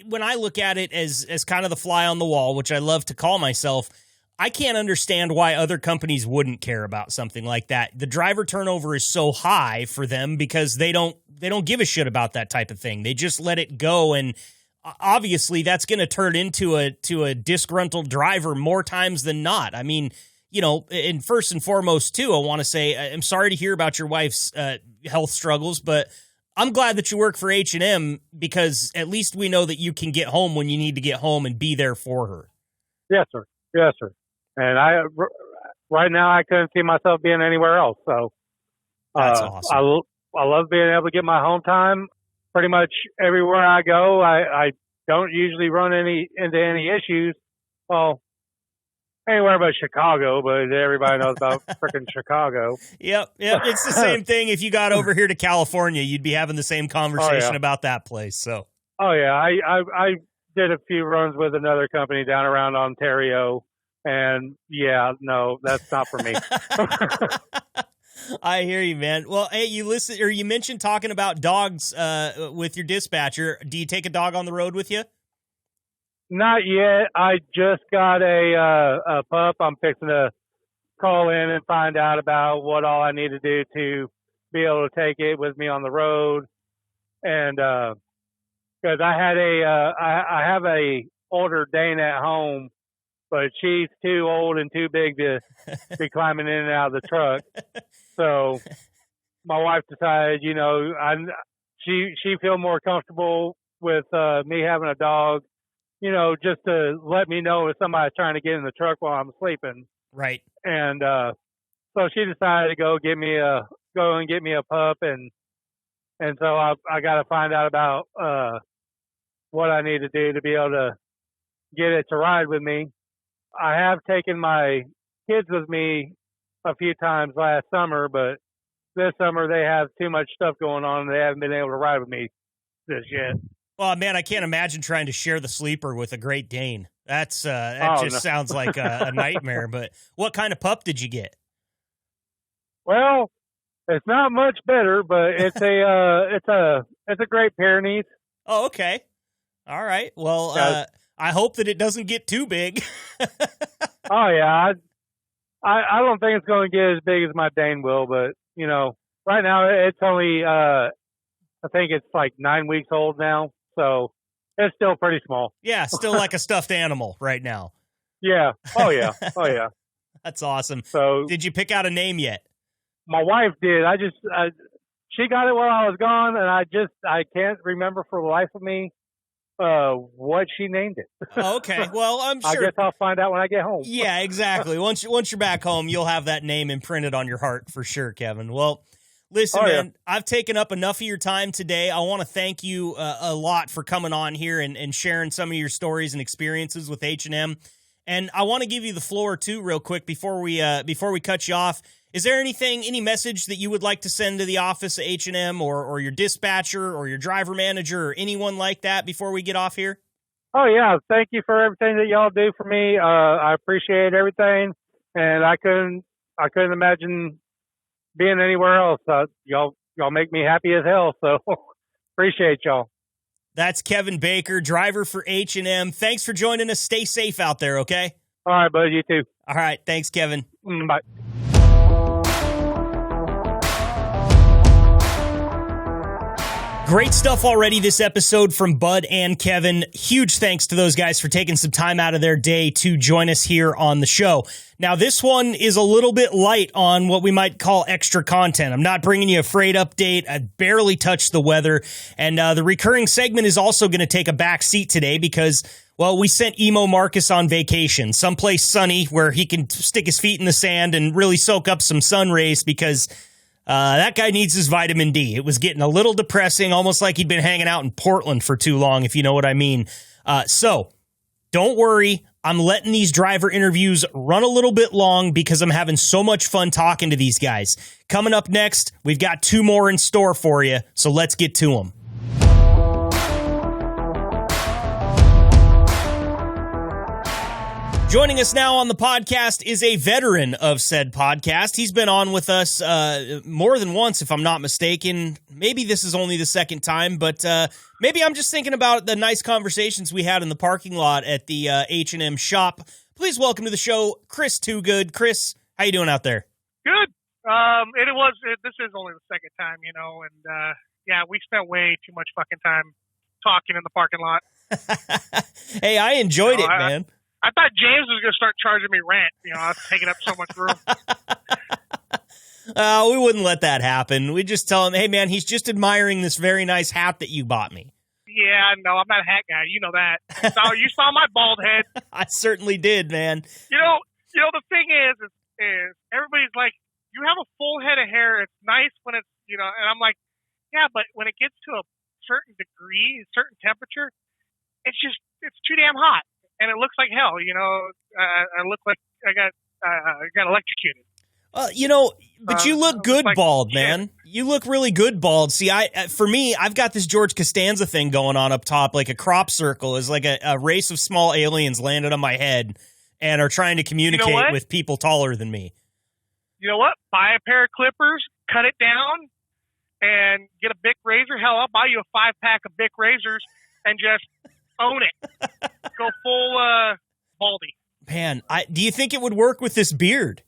when I look at it as kind of the fly on the wall, which I love to call myself, I can't understand why other companies wouldn't care about something like that. The driver turnover is so high for them because they don't give a shit about that type of thing. They just let it go, and obviously that's going to turn into a disgruntled driver more times than not. I mean, and first and foremost too, I want to say I'm sorry to hear about your wife's health struggles, but I'm glad that you work for H&M because at least we know that you can get home when you need to get home and be there for her. Yes, sir. And right now I couldn't see myself being anywhere else. So that's awesome. I love being able to get my home time pretty much everywhere I go. I don't usually run into any issues. Well, anywhere but Chicago, but everybody knows about freaking Chicago. Yep. It's the same thing. If you got over here to California, you'd be having the same conversation about that place. So. Oh yeah, I did a few runs with another company down around Ontario. And yeah, no, that's not for me. I hear you, man. Well, hey, you mentioned talking about dogs with your dispatcher. Do you take a dog on the road with you? Not yet. I just got a pup. I'm fixing to call in and find out about what all I need to do to be able to take it with me on the road. And because I have a older Dane at home, but she's too old and too big to be climbing in and out of the truck. So my wife decided, she feel more comfortable with me having a dog, just to let me know if somebody's trying to get in the truck while I'm sleeping. Right. And so she decided to go and get me a pup, and so I got to find out about what I need to do to be able to get it to ride with me. I have taken my kids with me a few times last summer, but this summer they have too much stuff going on and they haven't been able to ride with me just yet. Well, man, I can't imagine trying to share the sleeper with a Great Dane. That sounds like a nightmare. But what kind of pup did you get? Well, it's not much better, but it's a Great Pyrenees. Oh, okay. All right. Well, I hope that it doesn't get too big. Oh yeah, I don't think it's going to get as big as my Dane will, but right now it's only I think it's like 9 weeks old now, so it's still pretty small. Yeah, still like a stuffed animal right now. Yeah. Oh yeah. That's awesome. So, did you pick out a name yet? My wife did. She got it while I was gone, and I can't remember for the life of me what she named it. Okay. Well, I'm sure. I guess I'll find out when I get home. Yeah, exactly. Once you're back home, you'll have that name imprinted on your heart for sure, Kevin. Well, listen, man, I've taken up enough of your time today. I want to thank you a lot for coming on here and sharing some of your stories and experiences with H&M. And I want to give you the floor too, real quick, before we cut you off. Is there any message that you would like to send to the office of H&M or your dispatcher or your driver manager or anyone like that before we get off here? Oh yeah, thank you for everything that y'all do for me. I appreciate everything, and I couldn't imagine being anywhere else. Y'all y'all make me happy as hell. So appreciate y'all. That's Kevin Baker, driver for H&M. Thanks for joining us. Stay safe out there, okay? All right, bud. You too. All right. Thanks, Kevin. Bye. Great stuff already this episode from Bud and Kevin. Huge thanks to those guys for taking some time out of their day to join us here on the show. Now, this one is a little bit light on what we might call extra content. I'm not bringing you a freight update. I barely touched the weather. And the recurring segment is also going to take a back seat today because, well, we sent Emo Marcus on vacation, someplace sunny where he can stick his feet in the sand and really soak up some sun rays because that guy needs his vitamin D. It was getting a little depressing, almost like he'd been hanging out in Portland for too long, if you know what I mean. So don't worry. I'm letting these driver interviews run a little bit long because I'm having so much fun talking to these guys. Coming up next, we've got 2 more in store for you, so let's get to them. Joining us now on the podcast is a veteran of said podcast. He's been on with us more than once, if I'm not mistaken. Maybe this is only the second time, but maybe I'm just thinking about the nice conversations we had in the parking lot at the H&M shop. Please welcome to the show, Chris Twogood. Chris, how you doing out there? Good. This is only the second time, and yeah, we spent way too much fucking time talking in the parking lot. Hey, I enjoyed it, man. I thought James was going to start charging me rent. I was taking up so much room. We wouldn't let that happen. We'd just tell him, hey, man, he's just admiring this very nice hat that you bought me. Yeah, no, I'm not a hat guy. You know that. You saw my bald head. I certainly did, man. The thing is everybody's like, you have a full head of hair. It's nice when it's, and I'm like, yeah, but when it gets to a certain degree, a certain temperature, it's too damn hot. And it looks like hell, I look like I got electrocuted. But you look good bald, man. You look really good bald. See, for me, I've got this George Costanza thing going on up top, like a crop circle is like a race of small aliens landed on my head and are trying to communicate with people taller than me. You know what? Buy a pair of clippers, cut it down, and get a Bic razor. Hell, I'll buy you a 5-pack of Bic razors and just own it. Go full baldy. Man, do you think it would work with this beard?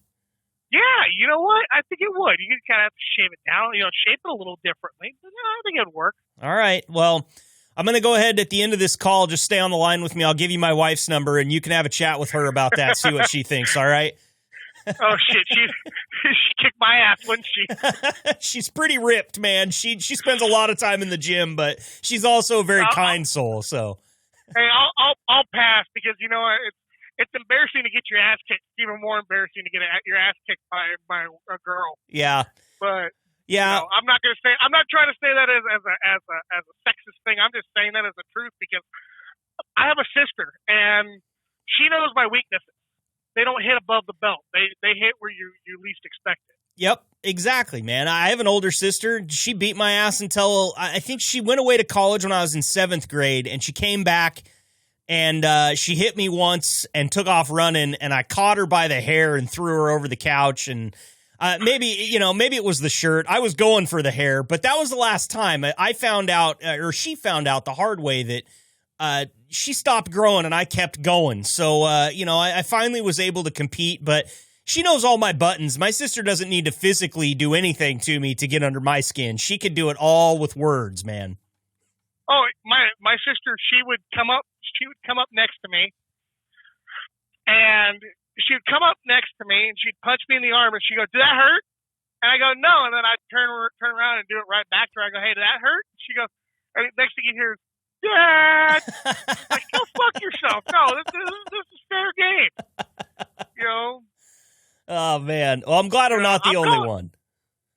Yeah, you know what? I think it would. You kind of have to shave it down, shape it a little differently. But I think it would work. All right. Well, I'm going to go ahead at the end of this call. Just stay on the line with me. I'll give you my wife's number, and you can have a chat with her about that, see what she thinks, all right? Oh, shit. She kicked my ass, wouldn't she? She's pretty ripped, man. She spends a lot of time in the gym, but she's also a very kind soul, so... Hey, I'll pass because it's embarrassing to get your ass kicked. It's even more embarrassing to get your ass kicked by a girl. Yeah, but yeah, I'm not gonna say. I'm not trying to say that as a sexist thing. I'm just saying that as the truth because I have a sister and she knows my weaknesses. They don't hit above the belt. They hit where you least expect it. Yep, exactly, man. I have an older sister. She beat my ass until I think she went away to college when I was in 7th grade, and she came back and she hit me once and took off running, and I caught her by the hair and threw her over the couch. And maybe it was the shirt. I was going for the hair, but that was the last time. I found out, or she found out the hard way that she stopped growing and I kept going. So, I finally was able to compete, but she knows all my buttons. My sister doesn't need to physically do anything to me to get under my skin. She could do it all with words, man. Oh, my sister, she would come up next to me, and she would come up next to me, and she'd punch me in the arm, and she'd go, "Did that hurt?" And I go, "No," and then I'd turn around and do it right back to her. I go, "Hey, did that hurt?" She goes, and next thing you hear is, "Dad!" Like, go fuck yourself. No, this is fair game. Oh, man. Well, I'm glad I'm not the only one.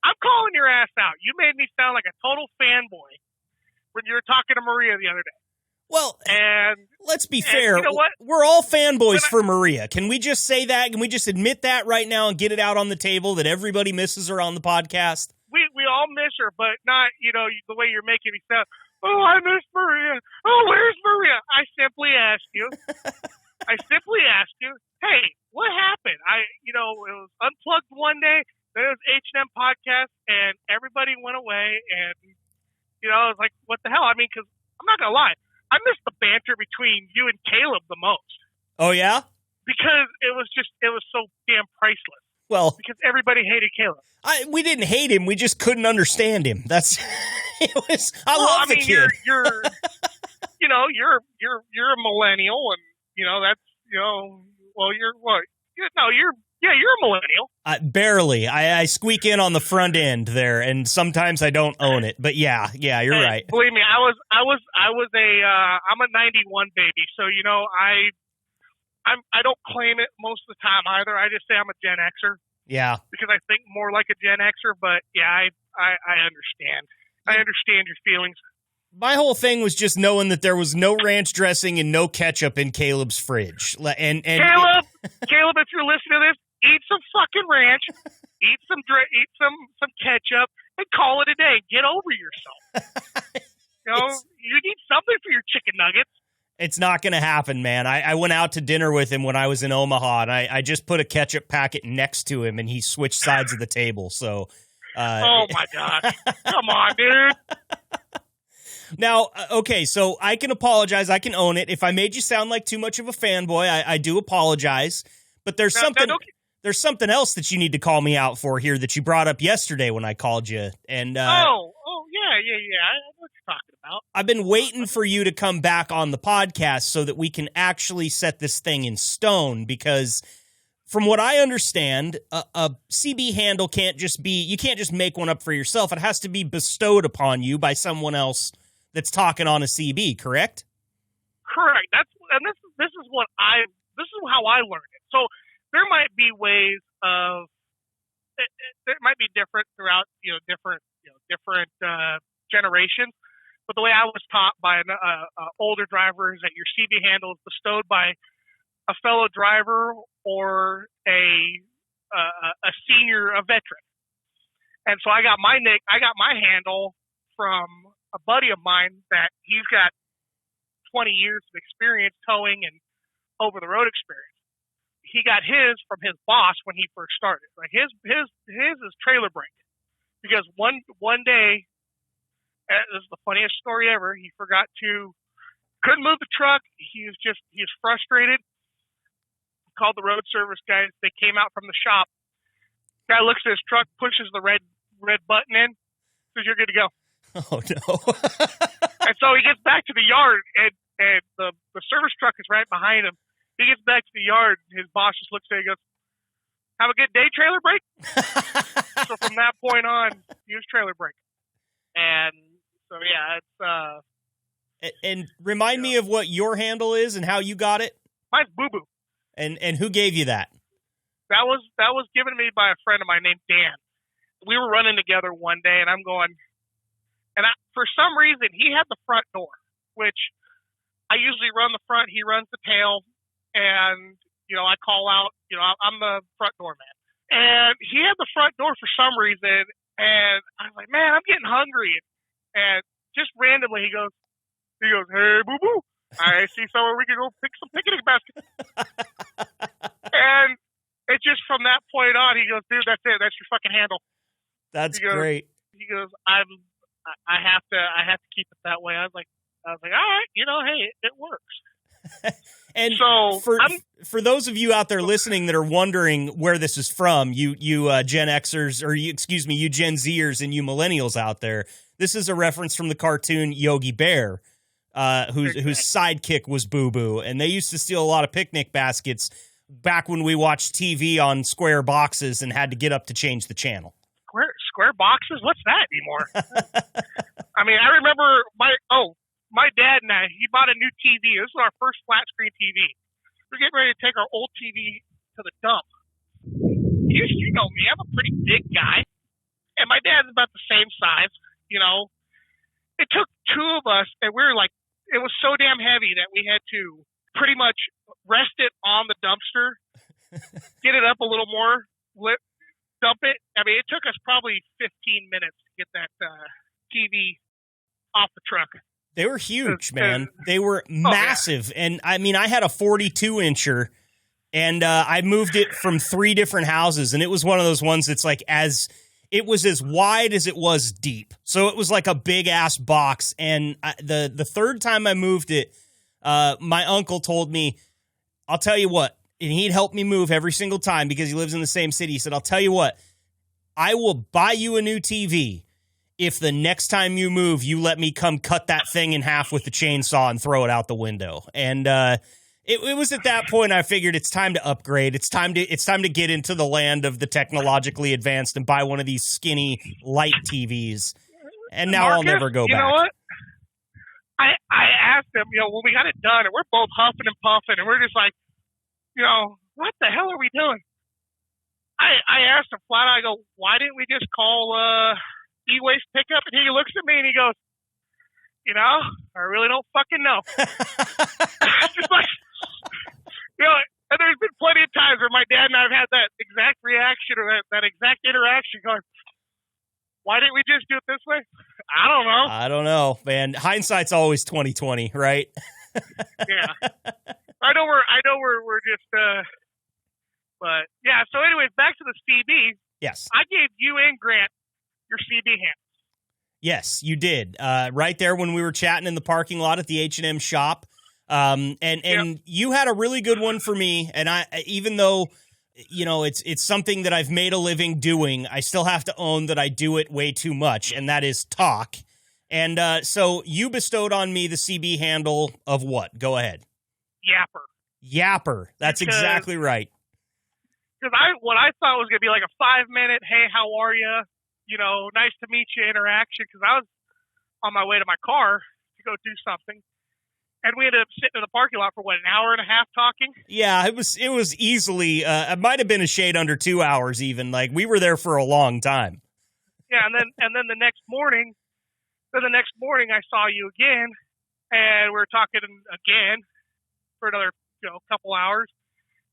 I'm calling your ass out. You made me sound like a total fanboy when you were talking to Maria the other day. Well, and let's be fair. You know what? We're all fanboys for Maria. Can we just say that? Can we just admit that right now and get it out on the table that everybody misses her on the podcast? We all miss her, but not, the way you're making me sound. Oh, I miss Maria. Oh, where's Maria? I simply asked you, hey, what happened? It was unplugged one day, then it was H&M podcast, and everybody went away, and, I was like, what the hell? I mean, because I'm not going to lie. I missed the banter between you and Caleb the most. Oh, yeah? Because it was so damn priceless. Well, because everybody hated Caleb. We didn't hate him. We just couldn't understand him. That's love the kid. You're a millennial, and you're what? You're a millennial. Barely. I squeak in on the front end there, and sometimes I don't own it. But yeah, you're right. Believe me, I'm a 91 baby, so I don't claim it most of the time either. I just say I'm a Gen Xer. Yeah. Because I think more like a Gen Xer, but yeah, I understand. I understand your feelings. My whole thing was just knowing that there was no ranch dressing and no ketchup in Caleb's fridge. And Caleb, if you're listening to this, eat some fucking ranch, eat some ketchup, and call it a day. Get over yourself. You need something for your chicken nuggets. It's not going to happen, man. I went out to dinner with him when I was in Omaha, and I just put a ketchup packet next to him, and he switched sides of the table. So, oh my God, come on, dude. Now, okay, so I can apologize. I can own it. If I made you sound like too much of a fanboy, I do apologize. But there's there's something else that you need to call me out for here that you brought up yesterday when I called you. And yeah. I know what you're talking about. I've been waiting for you to come back on the podcast so that we can actually set this thing in stone, because from what I understand, a CB handle you can't just make one up for yourself. It has to be bestowed upon you by someone else that's talking on a CB, correct? Correct. This is how I learned it. So there might be ways of it might be different throughout different generations. But the way I was taught by an older driver is that your CB handle is bestowed by a fellow driver or a senior, a veteran. And so I got my handle from a buddy of mine that he's got 20 years of experience towing and over the road experience. He got his from his boss when he first started. Like his is trailer brake, because one day, this is the funniest story ever. He couldn't move the truck. He was frustrated. He called the road service guys. They came out from the shop. Guy looks at his truck, pushes the red button in, says, "You're good to go." Oh no! And so he gets back to the yard, and the service truck is right behind him. He gets back to the yard, and his boss just looks at him and goes, "Have a good day, trailer brake." So from that point on, he was trailer brake. And so yeah, it's And remind me of what your handle is and how you got it. Mine's Boo Boo. And who gave you that? That was given to me by a friend of mine named Dan. We were running together one day, and I'm going, and for some reason he had the front door, which I usually run the front. He runs the tail, and I call out. I'm the front door man, and he had the front door for some reason, and I was like, man, I'm getting hungry, and just randomly he goes, "Hey, Boo Boo, I see somewhere we can go pick some picnic baskets." And it's just from that point on, he goes, "Dude, that's it. That's your fucking handle." That's great. He goes, I have to keep it that way. I was like, all right, hey, it works. And so for those of you out there listening that are wondering where this is from, you Gen Xers, or you Gen Zers and you millennials out there, this is a reference from the cartoon Yogi Bear, whose sidekick was Boo Boo, and they used to steal a lot of picnic baskets back when we watched TV on square boxes and had to get up to change the channel. Square boxes? What's that anymore? I mean, I remember my dad and I, he bought a new TV. This was our first flat screen TV. We're getting ready to take our old TV to the dump. You know me, I'm a pretty big guy. And my dad's about the same size, It took two of us, and we were like, it was so damn heavy that we had to pretty much rest it on the dumpster, get it up a little more, dump it. I mean, it took us probably 15 minutes to get that TV off the truck. They were huge, man. They were massive. Yeah. And I mean, I had a 42-incher And I moved it from 3 different houses, and it was one of those ones that's like it was as wide as it was deep. So it was like a big-ass box, and the third time I moved it, my uncle told me, I'll tell you what, and he'd help me move every single time because he lives in the same city. He said, I'll tell you what, I will buy you a new TV if the next time you move, you let me come cut that thing in half with the chainsaw and throw it out the window. And it was at that point I figured it's time to upgrade. It's time to get into the land of the technologically advanced and buy one of these skinny light TVs. And now Marcus, I'll never go back. You know what? I asked him, when we got it done, and we're both huffing and puffing, and we're just like, what the hell are we doing? I asked him flat out, I go, why didn't we just call e-waste pickup? And he looks at me and he goes, I really don't fucking know. Just like, and there's been plenty of times where my dad and I have had that exact reaction or that exact interaction going, why didn't we just do it this way? I don't know, man. Hindsight's always 20/20, right? Yeah. I know we're just but yeah, so anyways, back to the CB. Yes. I gave you and Grant your CB hand. Yes, you did. Right there when we were chatting in the parking lot at the H&M shop. And yep. You had a really good one for me, and even though it's something that I've made a living doing, I still have to own that I do it way too much, and that is talk. And so you bestowed on me the CB handle of what? Go ahead. Yapper. That's exactly right. Because what I thought was going to be like a 5-minute, hey, how are you? Nice to meet you interaction. Because I was on my way to my car to go do something. And we ended up sitting in the parking lot for, an hour and a half talking? Yeah, it was easily, it might have been a shade under 2 hours even. Like, we were there for a long time. Yeah, and then the next morning I saw you again, and we were talking again for another, couple hours.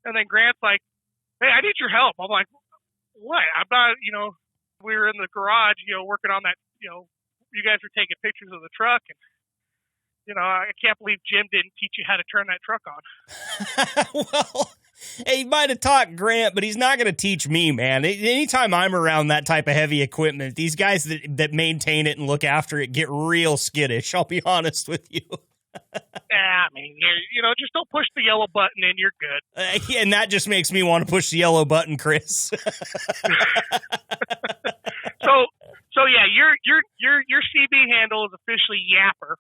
And then Grant's like, hey, I need your help. I'm like, what? I'm not, we were in the garage, working on that, you guys were taking pictures of the truck, and I can't believe Jim didn't teach you how to turn that truck on. Well, he might have taught Grant, but he's not going to teach me, man. Anytime I'm around that type of heavy equipment, these guys that maintain it and look after it get real skittish, I'll be honest with you. I mean, just don't push the yellow button and you're good. And that just makes me want to push the yellow button, Chris. So yeah, your CB handle is officially Yapper.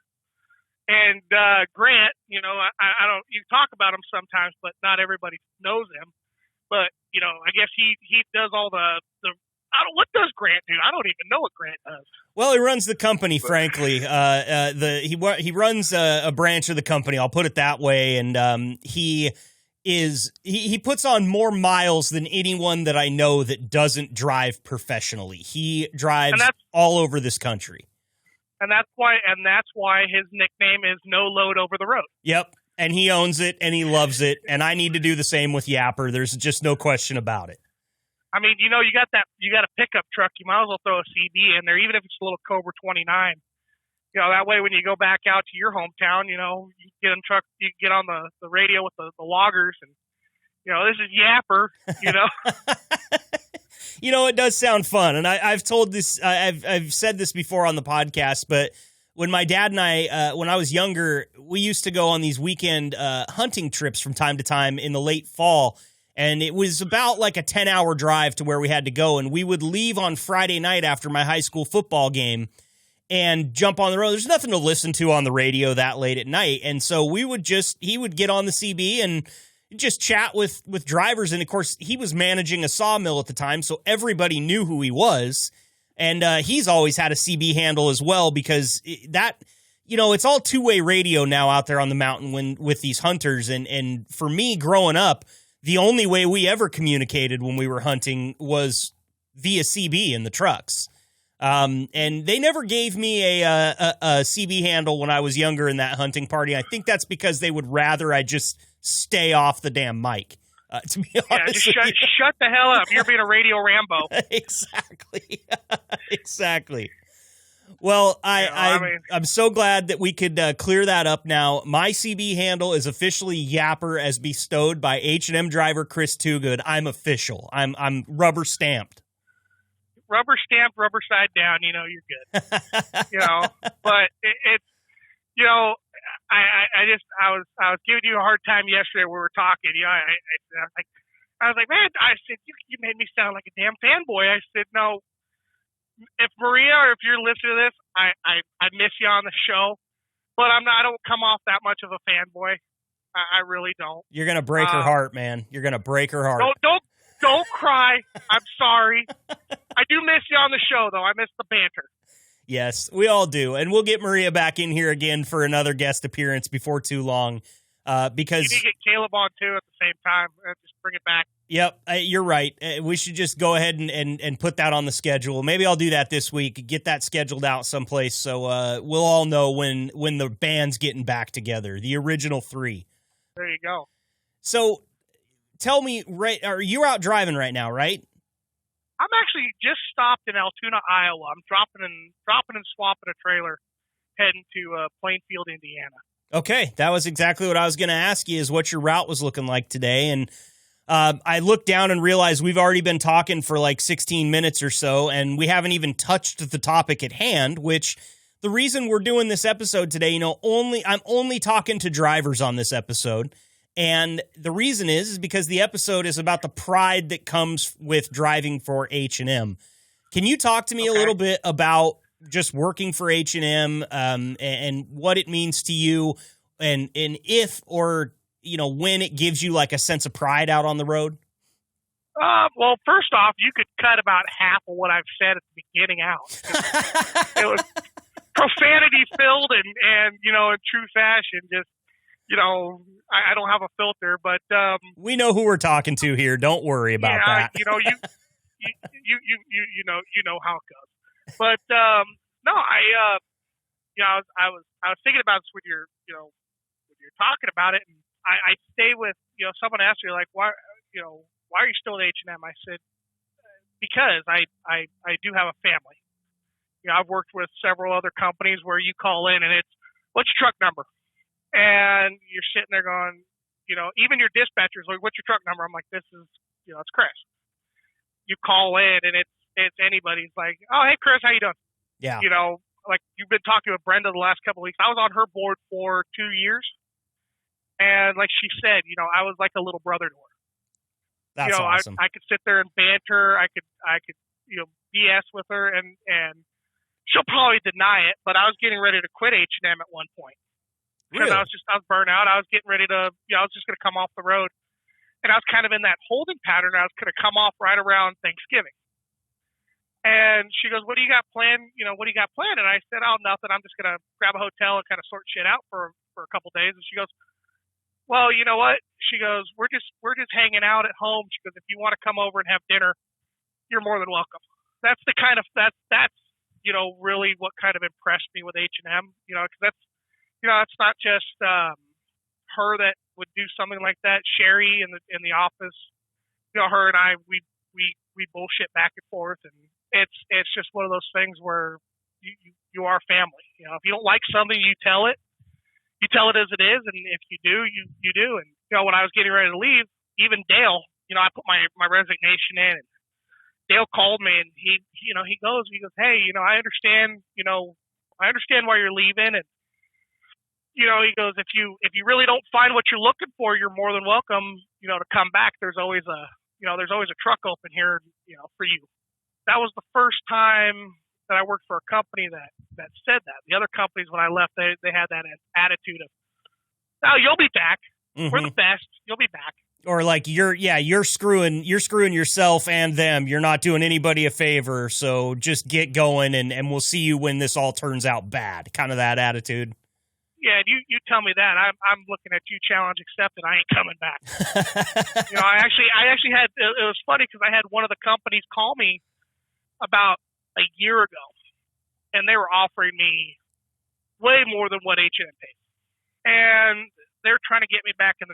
And Grant, I don't. You talk about him sometimes, but not everybody knows him. But I guess he does all the. What does Grant do? I don't even know what Grant does. Well, he runs the company. Frankly, he runs a branch of the company. I'll put it that way. And he puts on more miles than anyone that I know that doesn't drive professionally. He drives all over this country. And that's why his nickname is No Load Over the Road. Yep. And he owns it and he loves it. And I need to do the same with Yapper. There's just no question about it. I mean, you got a pickup truck. You might as well throw a CB in there, even if it's a little Cobra 29. That way when you go back out to your hometown, you get in truck, you get on the radio with the loggers, and this is Yapper. It does sound fun, and I've told this. I've said this before on the podcast, but when my dad and I, when I was younger, we used to go on these weekend hunting trips from time to time in the late fall. And it was about like a 10-hour drive to where we had to go. And we would leave on Friday night after my high school football game and jump on the road. There's nothing to listen to on the radio that late at night. And so he would get on the CB and just chat with drivers. And of course, he was managing a sawmill at the time, so everybody knew who he was. And he's always had a CB handle as well, because it's all two-way radio now out there on the mountain with these hunters. And for me growing up, the only way we ever communicated when we were hunting was via CB in the trucks. And they never gave me a CB handle when I was younger in that hunting party. I think that's because they would rather I just stay off the damn mic. To be honest, just shut the hell up. You're being a radio Rambo. Exactly. Exactly. Well, I'm so glad that we could clear that up now. My CB handle is officially Yapper, as bestowed by H&M driver Chris Twogood. I'm official. I'm rubber stamped. Rubber stamped, rubber side down. You know, you're good. But it's I was giving you a hard time yesterday. We were talking. I was like, man, I said you made me sound like a damn fanboy. I said, no. If Maria, or if you're listening to this, I miss you on the show, but I don't come off that much of a fanboy. I really don't. You're gonna break her heart, man. You're gonna break her heart. Don't cry. I'm sorry. I do miss you on the show, though. I miss the banter. Yes, we all do, and we'll get Maria back in here again for another guest appearance before too long. Because you need to get Caleb on too at the same time. Just bring it back. Yep, you're right. We should just go ahead and put that on the schedule. Maybe I'll do that this week, get that scheduled out someplace so we'll all know when the band's getting back together, the original three. There you go. So tell me, are you out driving right now, right? I'm actually just stopped in Altoona, Iowa. I'm dropping and swapping a trailer heading to Plainfield, Indiana. Okay, that was exactly what I was going to ask you, is what your route was looking like today. And I looked down and realized we've already been talking for like 16 minutes or so, and we haven't even touched the topic at hand, which the reason we're doing this episode today, I'm only talking to drivers on this episode. And the reason is because the episode is about the pride that comes with driving for H&M. Can you talk to me a little bit about just working for H&M and what it means to you, and if or when it gives you like a sense of pride out on the road? Well, first off, you could cut about half of what I've said at the beginning out. It was profanity filled and in true fashion. Just I don't have a filter, but we know who we're talking to here. Don't worry about that. You know how it goes. But no, I was thinking about this when you're talking about it, and I stay with someone asked me like, why are you still at H&M? I said, because I do have a family. I've worked with several other companies where you call in and it's, what's your truck number? And you're sitting there going, even your dispatcher's like, what's your truck number? I'm like, this is it's Chris. You call in and it's anybody's like, oh, hey, Chris, how you doing? Yeah. Like you've been talking with Brenda the last couple of weeks. I was on her board for 2 years. And like she said, I was like a little brother to her. That's awesome. I could sit there and banter. I could BS with her and she'll probably deny it, but I was getting ready to quit H&M at one point. Because Really? I was burnt out. I was getting ready to, I was just going to come off the road. And I was kind of in that holding pattern. I was going to come off right around Thanksgiving. And she goes, what do you got planned? What do you got planned? And I said, oh, nothing. I'm just going to grab a hotel and kind of sort shit out for a couple days. And she goes, well, you know what? She goes, we're just hanging out at home. She goes, if you want to come over and have dinner, you're more than welcome. That's the kind of, that's really what kind of impressed me with H&M, because that's, it's not just her that would do something like that. Sherry in the office, her and I, we bullshit back and forth, and it's just one of those things where you are family. If you don't like something, you tell it as it is, and if you do, you do. And when I was getting ready to leave, even Dale, I put my resignation in, and Dale called me, and he goes, hey, I understand why you're leaving, and he goes, if you really don't find what you're looking for, you're more than welcome, to come back. There's always a truck open here, for you. That was the first time that I worked for a company that said that. The other companies, when I left, they had that attitude of, oh, you'll be back. Mm-hmm. We're the best. You'll be back. Or like you're screwing yourself and them. You're not doing anybody a favor. So just get going and we'll see you when this all turns out bad. Kind of that attitude. Yeah, you tell me that. I'm looking at you, challenge accepted. I ain't coming back. I actually had, it was funny because I had one of the companies call me about a year ago, and they were offering me way more than what H&M paid, and they're trying to get me back get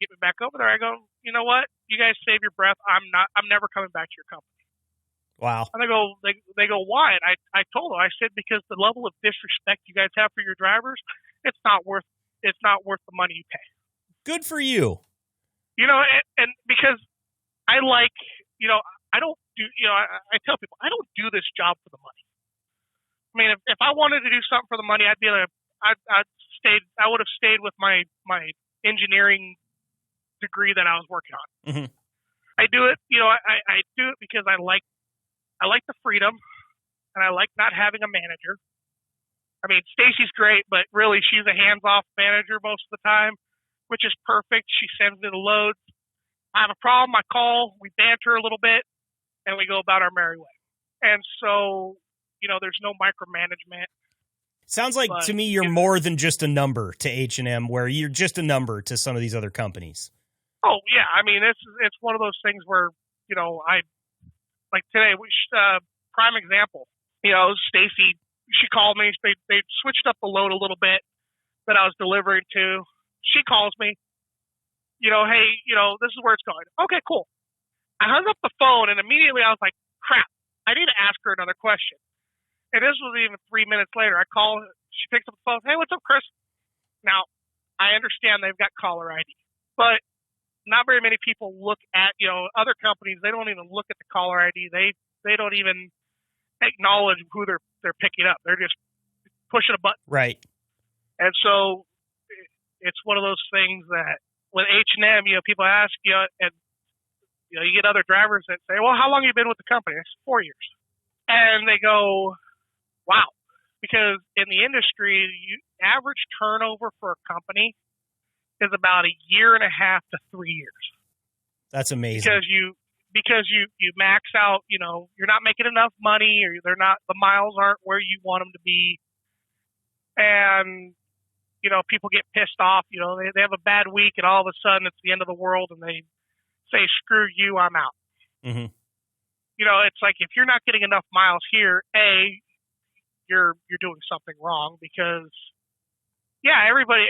me back over there. I go, you know what? You guys save your breath. I'm never coming back to your company. Wow. And they go, why? And I told them, I said, because the level of disrespect you guys have for your drivers, it's not worth the money you pay. Good for you. You know, and because I like, you know, I don't do, you know, I tell people, I don't do this job for the money. I mean, if I wanted to do something for the money, I would have stayed with my engineering degree that I was working on. Mm-hmm. I do it, you know, I do it because I like the freedom, and I like not having a manager. I mean, Stacy's great, but really she's a hands-off manager most of the time, which is perfect. She sends me the loads. I have a problem, I call, we banter a little bit, and we go about our merry way. And so, you know, there's no micromanagement. Sounds like to me you're more than just a number to H&M, where you're just a number to some of these other companies. Oh, yeah. I mean, it's one of those things where, you know, like today, prime example, you know, Stacy, she called me. They switched up the load a little bit that I was delivering to. She calls me, you know, hey, you know, this is where it's going. Okay, cool. I hung up the phone, and immediately I was like, crap, I need to ask her another question. And this was even 3 minutes later. I call, she picks up the phone. Hey, what's up, Chris? Now, I understand they've got caller ID, but not very many people look at, you know, other companies. They don't even look at the caller ID. They don't even acknowledge who they're picking up. They're just pushing a button. Right. And so it's one of those things that with H&M, you know, people ask, you know, and you know, you get other drivers that say, well, how long have you been with the company? I said, 4 years. And they go, wow. Because in the industry, average turnover for a company is about 1.5 to 3 years. That's amazing. Because you max out, you know, you're not making enough money, or the miles aren't where you want them to be. And, you know, people get pissed off, you know, they have a bad week, and all of a sudden it's the end of the world, and they say, screw you, I'm out. Mm-hmm. You know, it's like, if you're not getting enough miles here, you're doing something wrong, because yeah, everybody's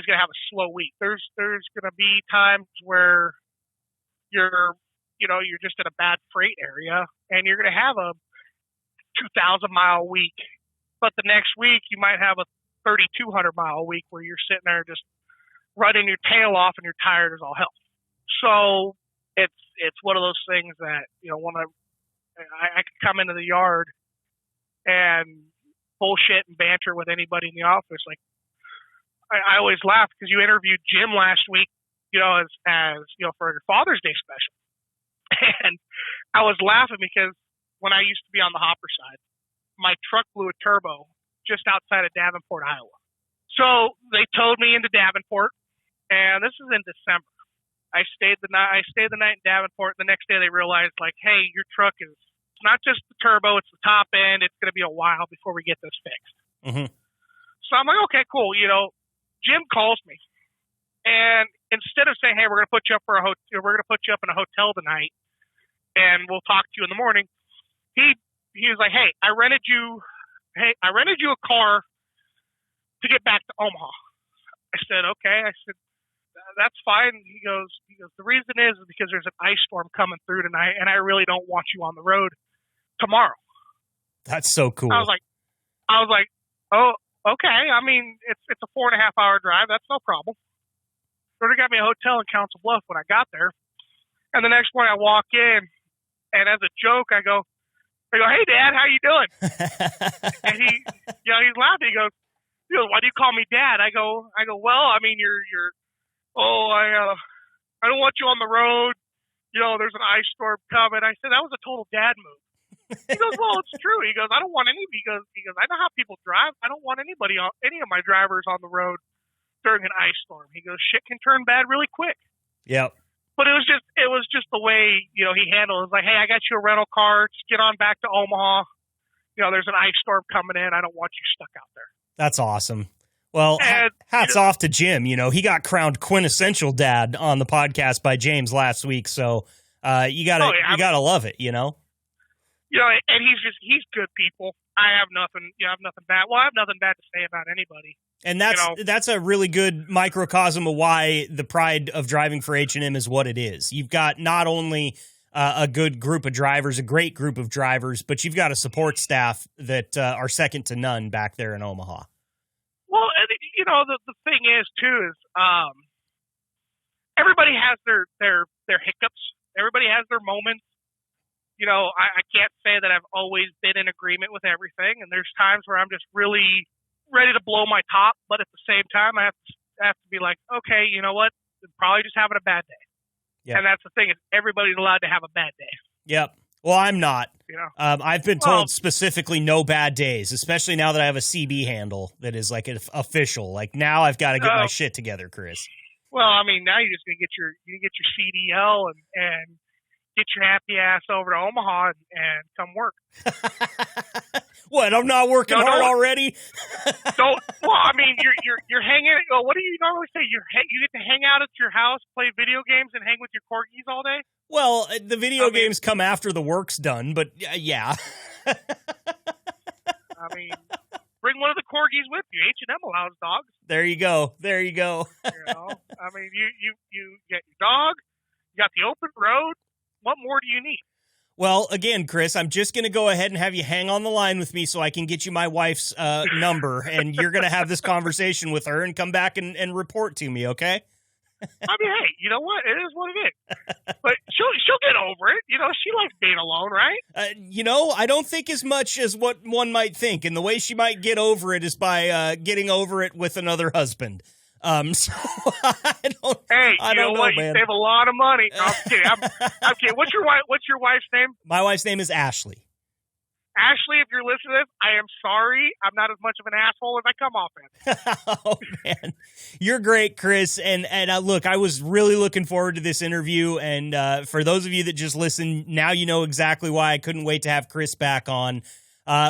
going to have a slow week. There's going to be times where you're just in a bad freight area, and you're going to have a 2,000 mile week, but the next week you might have a 3,200 mile week where you're sitting there just running your tail off and you're tired as all hell. So it's one of those things that, you know, when I could come into the yard and bullshit and banter with anybody in the office. Like, I always laugh because you interviewed Jim last week, you know, as you know, for your Father's Day special. And I was laughing because when I used to be on the hopper side, my truck blew a turbo just outside of Davenport, Iowa. So they towed me into Davenport, and this is in December. I stayed the night in Davenport. The next day they realized, like, hey, your truck is not just the turbo, it's the top end. It's going to be a while before we get this fixed. Mm-hmm. So I'm like, okay, cool. You know, Jim calls me, and instead of saying, hey, we're going to put you up in a hotel tonight, and we'll talk to you in the morning, he was like, hey, I rented you a car to get back to Omaha. I said, okay. I said, that's fine. He goes, the reason is because there's an ice storm coming through tonight, and I really don't want you on the road tomorrow. That's so cool. I was like, oh, okay. I mean, it's a 4.5 hour drive. That's no problem. So they got me a hotel in Council Bluffs when I got there. And the next morning I walk in, and as a joke, I go, hey, Dad, how you doing? And he's laughing. He goes, why do you call me Dad? I go, well, I mean, I don't want you on the road. You know, there's an ice storm coming. I said, that was a total dad move. He goes, well, it's true. He goes, I don't want any, because I know how people drive. I don't want any of my drivers on the road during an ice storm. He goes, shit can turn bad really quick. Yep. But it was just the way, you know, he handled it. It was like, hey, I got you a rental car. Just get on back to Omaha. You know, there's an ice storm coming in. I don't want you stuck out there. That's awesome. Well, hats off to Jim. You know, he got crowned quintessential dad on the podcast by James last week. So you gotta love it, you know? You know, and he's good people. I have nothing bad. Well, I have nothing bad to say about anybody. And that's a really good microcosm of why the pride of driving for H&M is what it is. You've got not only a good group of drivers, a great group of drivers, but you've got a support staff that are second to none back there in Omaha. Well, and, the thing is too is everybody has their hiccups. Everybody has their moments. I can't say that I've always been in agreement with everything, and there's times where I'm just really ready to blow my top, but at the same time, I have to be like, okay, you know what? I'm probably just having a bad day. Yep. And that's the thing, is everybody's allowed to have a bad day. Yep. Well, I'm not. I've been told specifically no bad days, especially now that I have a CB handle that is like official. Like now I've got to get my shit together, Chris. Well, I mean, now you're just going to get your CDL and get your happy ass over to Omaha and come work. What? I'm not working hard already. Well, I mean, you're hanging. What do you normally say? You get to hang out at your house, play video games, and hang with your corgis all day. Well, the video games come after the work's done, but yeah. I mean, bring one of the corgis with you. H&M allows dogs. There you go. I mean, you get your dog. You got the open road. What more do you need? Well, again, Chris, I'm just going to go ahead and have you hang on the line with me so I can get you my wife's number, and you're going to have this conversation with her and come back and report to me, okay? I mean, hey, you know what? It is what it is. But she'll get over it. She likes being alone, right? I don't think as much as what one might think, and the way she might get over it is by getting over it with another husband. So I don't. Hey, you know what? Man. You save a lot of money. No, I'm kidding. I'm kidding. What's your wife's name? My wife's name is Ashley. Ashley, if you're listening to this, I am sorry. I'm not as much of an asshole as I come off as. Oh man, you're great, Chris. And look, I was really looking forward to this interview. And for those of you that just listened, now you know exactly why I couldn't wait to have Chris back on.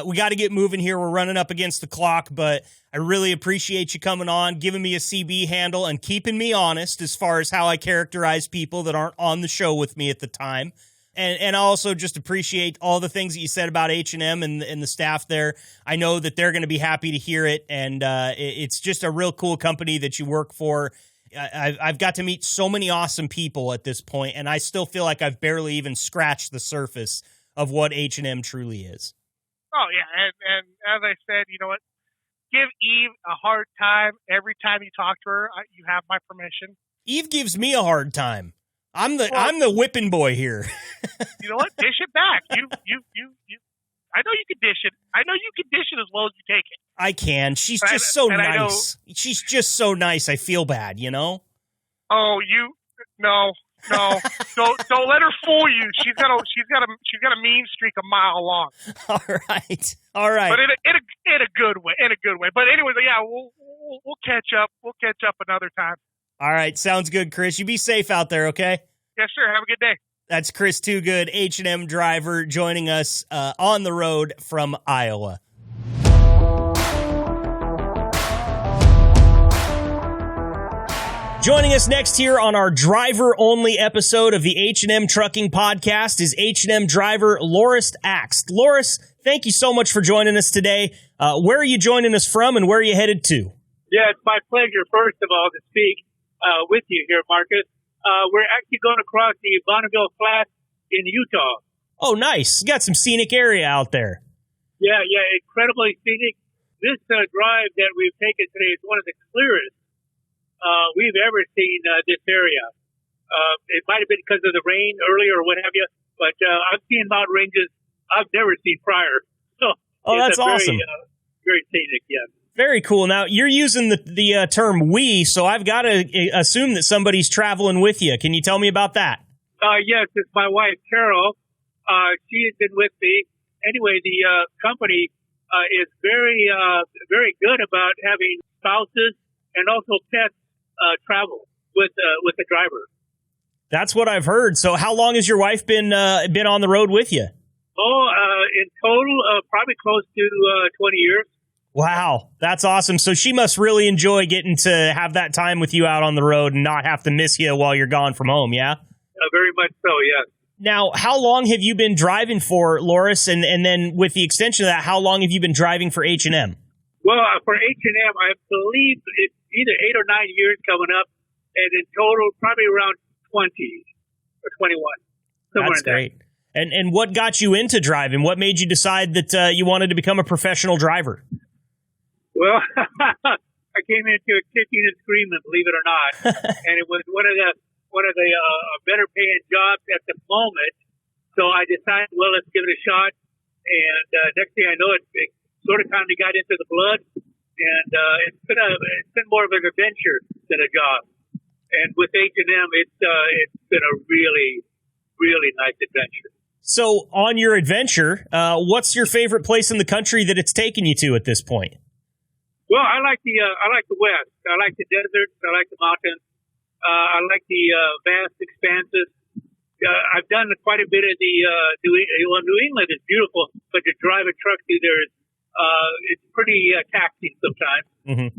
We got to get moving here. We're running up against the clock, but I really appreciate you coming on, giving me a CB handle, and keeping me honest as far as how I characterize people that aren't on the show with me at the time. And I also just appreciate all the things that you said about H&M and the staff there. I know that they're going to be happy to hear it, and it's just a real cool company that you work for. I've got to meet so many awesome people at this point, and I still feel like I've barely even scratched the surface of what H&M truly is. Oh, yeah, and as I said, you know what? Give Eve a hard time every time you talk to her. You have my permission. Eve gives me a hard time. I'm the whipping boy here. You know what? Dish it back. You. I know you can dish it. I know you can dish it as well as you take it. I can. She's just so nice. She's just so nice. I feel bad, Oh, no. Don't let her fool you. She's got a mean streak a mile long. All right. But in a good way. But anyways, yeah, we'll catch up. We'll catch up another time. All right, sounds good, Chris. You be safe out there, okay? Yes, sir. Have a good day. That's Chris Twogood, H&M driver, joining us on the road from Iowa. Joining us next here on our driver-only episode of the H&M Trucking Podcast is H&M driver Lorus Axt. Lorus, thank you so much for joining us today. Where are you joining us from, and where are you headed to? Yeah, it's my pleasure, first of all, to speak with you here, Marcus. We're actually going across the Bonneville Flats in Utah. Oh, nice. You got some scenic area out there. Yeah, incredibly scenic. This drive that we've taken today is one of the clearest we've ever seen this area. It might have been because of the rain earlier or what have you, but I've seen mountain ranges I've never seen prior. So that's awesome. Very scenic, yeah. Very cool. Now, you're using the term we, so I've got to assume that somebody's traveling with you. Can you tell me about that? Yes, it's my wife, Carol. She has been with me. Anyway, the company is very good about having spouses and also pets travel with the driver. That's what I've heard. So how long has your wife been on the road with you? In total, probably close to 20 years. Wow, that's awesome. So she must really enjoy getting to have that time with you out on the road and not have to miss you while you're gone from home, yeah? Very much so, yes. Now, how long have you been driving for, Lorus? And then with the extension of that, how long have you been driving for H&M? Well, for H&M, I believe it's either 8 or 9 years coming up, and in total, probably around 20 or 21. That's great. And what got you into driving? What made you decide that you wanted to become a professional driver? Well, I came into it kicking and screaming, believe it or not, and it was one of the better paying jobs at the moment. So I decided, well, let's give it a shot. And next thing I know, it sort of kind of got into the blood, and it's been more of an adventure than a job. And with H&M, it's been a really, really nice adventure. So on your adventure, what's your favorite place in the country that it's taken you to at this point? Well, I like the West. I like the deserts. I like the mountains. I like the vast expanses. I've done quite a bit of the New England is beautiful, but to drive a truck through there is it's pretty taxing sometimes. Mm-hmm.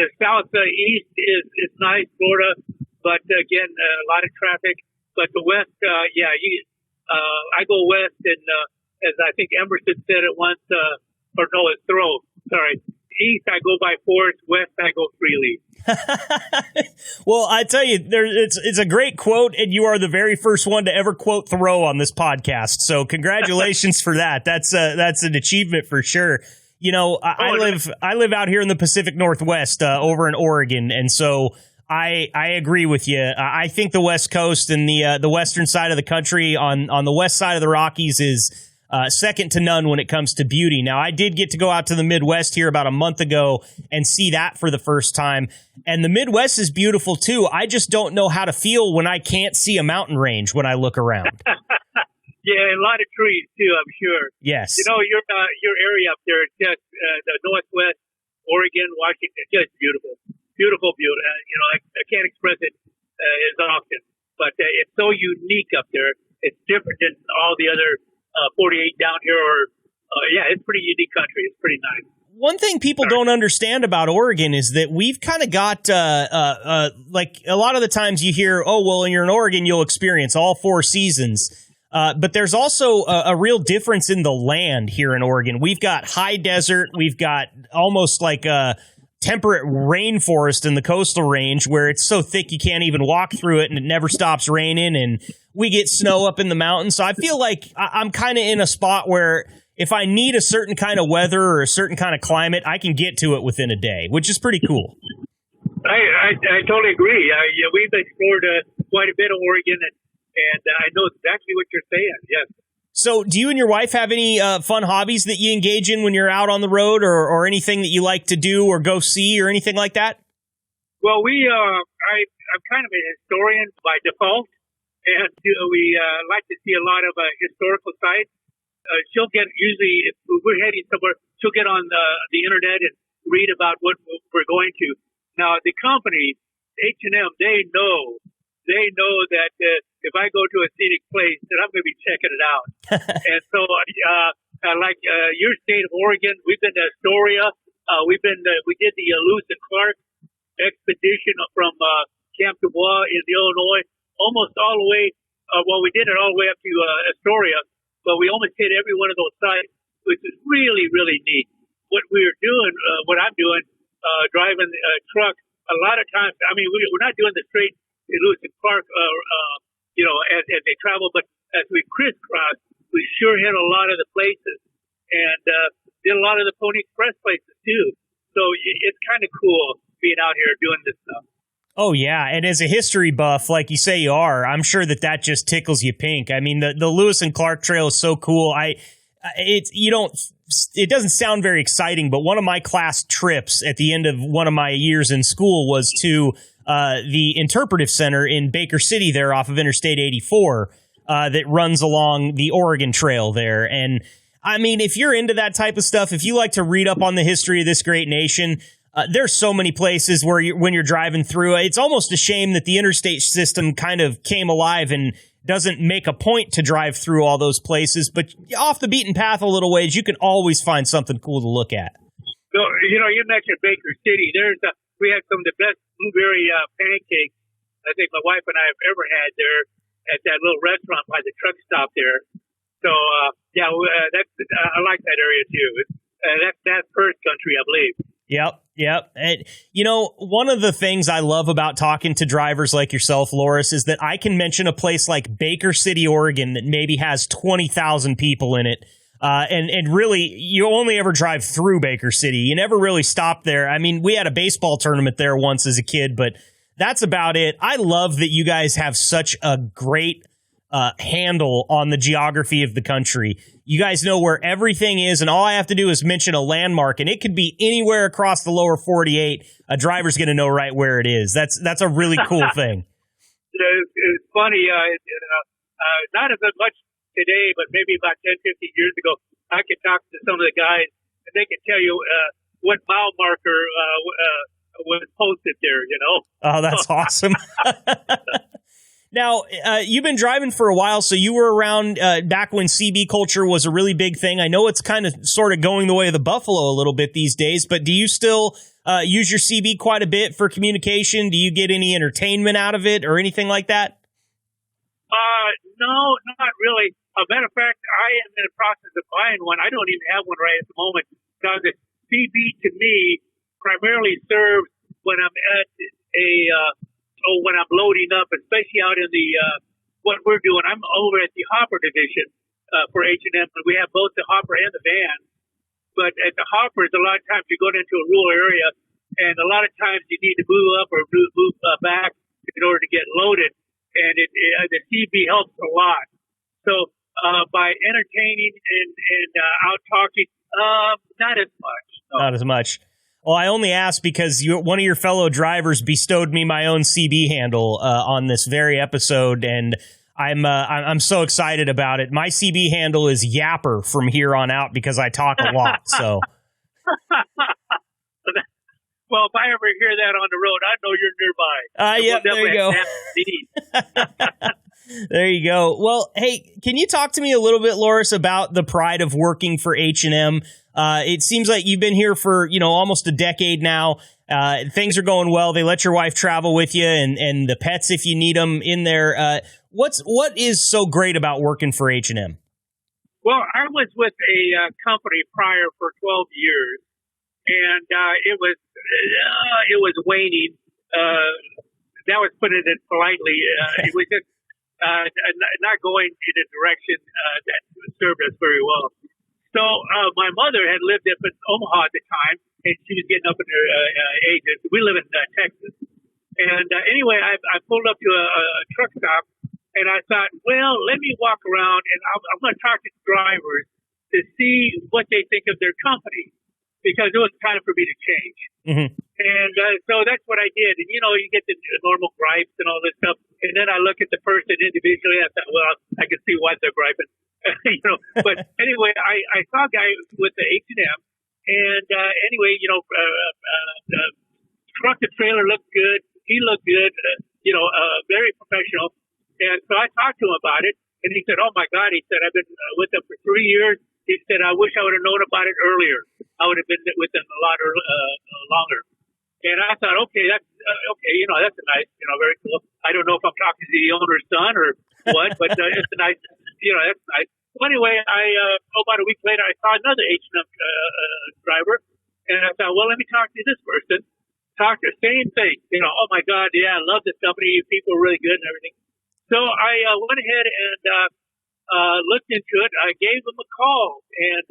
The southeast is nice, Florida, but again a lot of traffic. But the West, I go west, and as I think Emerson said it once, it's Thoreau. Sorry. East, I go by force. West, I go freely. Well, I tell you, it's a great quote, and you are the very first one to ever quote Thoreau on this podcast. So, congratulations for that. That's an achievement for sure. You know, I live out here in the Pacific Northwest, over in Oregon, and so I agree with you. I think the West Coast and the western side of the country on the west side of the Rockies is second to none when it comes to beauty. Now, I did get to go out to the Midwest here about a month ago and see that for the first time. And the Midwest is beautiful, too. I just don't know how to feel when I can't see a mountain range when I look around. Yeah, a lot of trees, too, I'm sure. Yes. You know, your area up there, just the Northwest, Oregon, Washington, just beautiful. Beautiful. I can't express it as often. But it's so unique up there. It's different than all the other 48 down here, it's pretty unique country. It's pretty nice. One thing people don't understand about Oregon is that we've kind of got, like a lot of the times you hear, oh, well, when you're in Oregon, you'll experience all 4 seasons. But there's also a real difference in the land here in Oregon. We've got high desert. We've got almost like a temperate rainforest in the coastal range where it's so thick you can't even walk through it and it never stops raining, and we get snow up in the mountains. So I feel like I'm kind of in a spot where if I need a certain kind of weather or a certain kind of climate, I can get to it within a day, which is pretty cool. I totally agree. We've explored quite a bit of Oregon, and I know exactly what you're saying, yes. So do you and your wife have any fun hobbies that you engage in when you're out on the road, or anything that you like to do or go see or anything like that? Well, I'm kind of a historian by default, and we like to see a lot of historical sites. She'll get, usually if we're heading somewhere, she'll get on the internet and read about what we're going to. Now, the company, H&M, they know that if I go to a scenic place, that I'm going to be checking it out. And so, like your state of Oregon, we've been to Astoria. We did the Lewis and Clark expedition from Camp Dubois in Illinois, almost all the way. We did it all the way up to Astoria, but we almost hit every one of those sites, which is really, really neat. What I'm doing, driving a truck, a lot of times, I mean, we're not doing the straight Lewis and Clark, as they travel, but as we crisscross, we sure hit a lot of the places, and did a lot of the Pony Express places too. So it's kind of cool being out here doing this stuff. Oh, yeah. And as a history buff, like you say you are, I'm sure that just tickles you pink. I mean, the Lewis and Clark Trail is so cool. It doesn't sound very exciting, but one of my class trips at the end of one of my years in school was to the Interpretive Center in Baker City there off of Interstate 84 that runs along the Oregon Trail there. And I mean, if you're into that type of stuff, if you like to read up on the history of this great nation, there's so many places where when you're driving through, it's almost a shame that the interstate system kind of came alive and doesn't make a point to drive through all those places. But off the beaten path a little ways, you can always find something cool to look at. So, you mentioned Baker City. We had some of the best blueberry pancakes I think my wife and I have ever had there at that little restaurant by the truck stop there. So, I like that area too. That's first country, I believe. Yep. Yep. And, one of the things I love about talking to drivers like yourself, Lorus, is that I can mention a place like Baker City, Oregon, that maybe has 20,000 people in it. And really, you only ever drive through Baker City. You never really stop there. I mean, we had a baseball tournament there once as a kid, but that's about it. I love that you guys have such a great handle on the geography of the country. You guys know where everything is, and all I have to do is mention a landmark, and it could be anywhere across the lower 48. A driver's going to know right where it is. That's a really cool thing. It's funny. Not as much today, but maybe about 10, 15 years ago, I could talk to some of the guys, and they could tell you what mile marker was posted there, Oh, that's awesome. Now, you've been driving for a while, so you were around back when CB culture was a really big thing. I know it's kind of sort of going the way of the buffalo a little bit these days, but do you still use your CB quite a bit for communication? Do you get any entertainment out of it or anything like that? No, not really. As a matter of fact, I am in the process of buying one. I don't even have one right at the moment because the CB to me primarily serves when I'm at when I'm loading up, especially out in the what we're doing. I'm over at the hopper division for H&M. We have both the hopper and the van. But at the hoppers, a lot of times you go into a rural area, and a lot of times you need to move up or move back in order to get loaded. And the CB helps a lot. So by entertaining and out talking, not as much. No. Not as much. Well, I only asked because one of your fellow drivers bestowed me my own CB handle on this very episode, and I'm so excited about it. My CB handle is Yapper from here on out because I talk a lot. So, well, if I ever hear that on the road, I know you're nearby. There you go. There you go. Well, hey, can you talk to me a little bit, Lorus, about the pride of working for H&M? It seems like you've been here for, almost a decade now. Things are going well. They let your wife travel with you and the pets if you need them in there. What is so great about working for H&M? Well, I was with a company prior for 12 years, and it was waning. That was putting it politely. It was just not going in a direction that served us very well. So my mother had lived up in Omaha at the time, and she was getting up in her ages. We live in Texas. And anyway, I pulled up to a truck stop, and I thought, well, let me walk around, and I'm going to talk to drivers to see what they think of their company, because it was time for me to change. Mm-hmm. And so that's what I did. And, you get the normal gripes and all this stuff. And then I look at the person individually, and I thought, well, I can see why they're griping. But anyway, I saw a guy with the H&M, and anyway, the truck and trailer looked good. He looked good, very professional. And so I talked to him about it, and he said, "Oh my God," he said, "I've been with them for 3 years." He said, "I wish I would have known about it earlier. I would have been with them a lot longer." And I thought, okay, that's okay. That's a nice, very cool. I don't know if I'm talking to the owner's son or what, but it's a nice, that's nice. So anyway, about a week later, I saw another H&M driver, and I thought, well, let me talk to this person. Talk to the same thing. Oh my God, yeah, I love this company. People are really good and everything. So I went ahead and looked into it. I gave them a call, and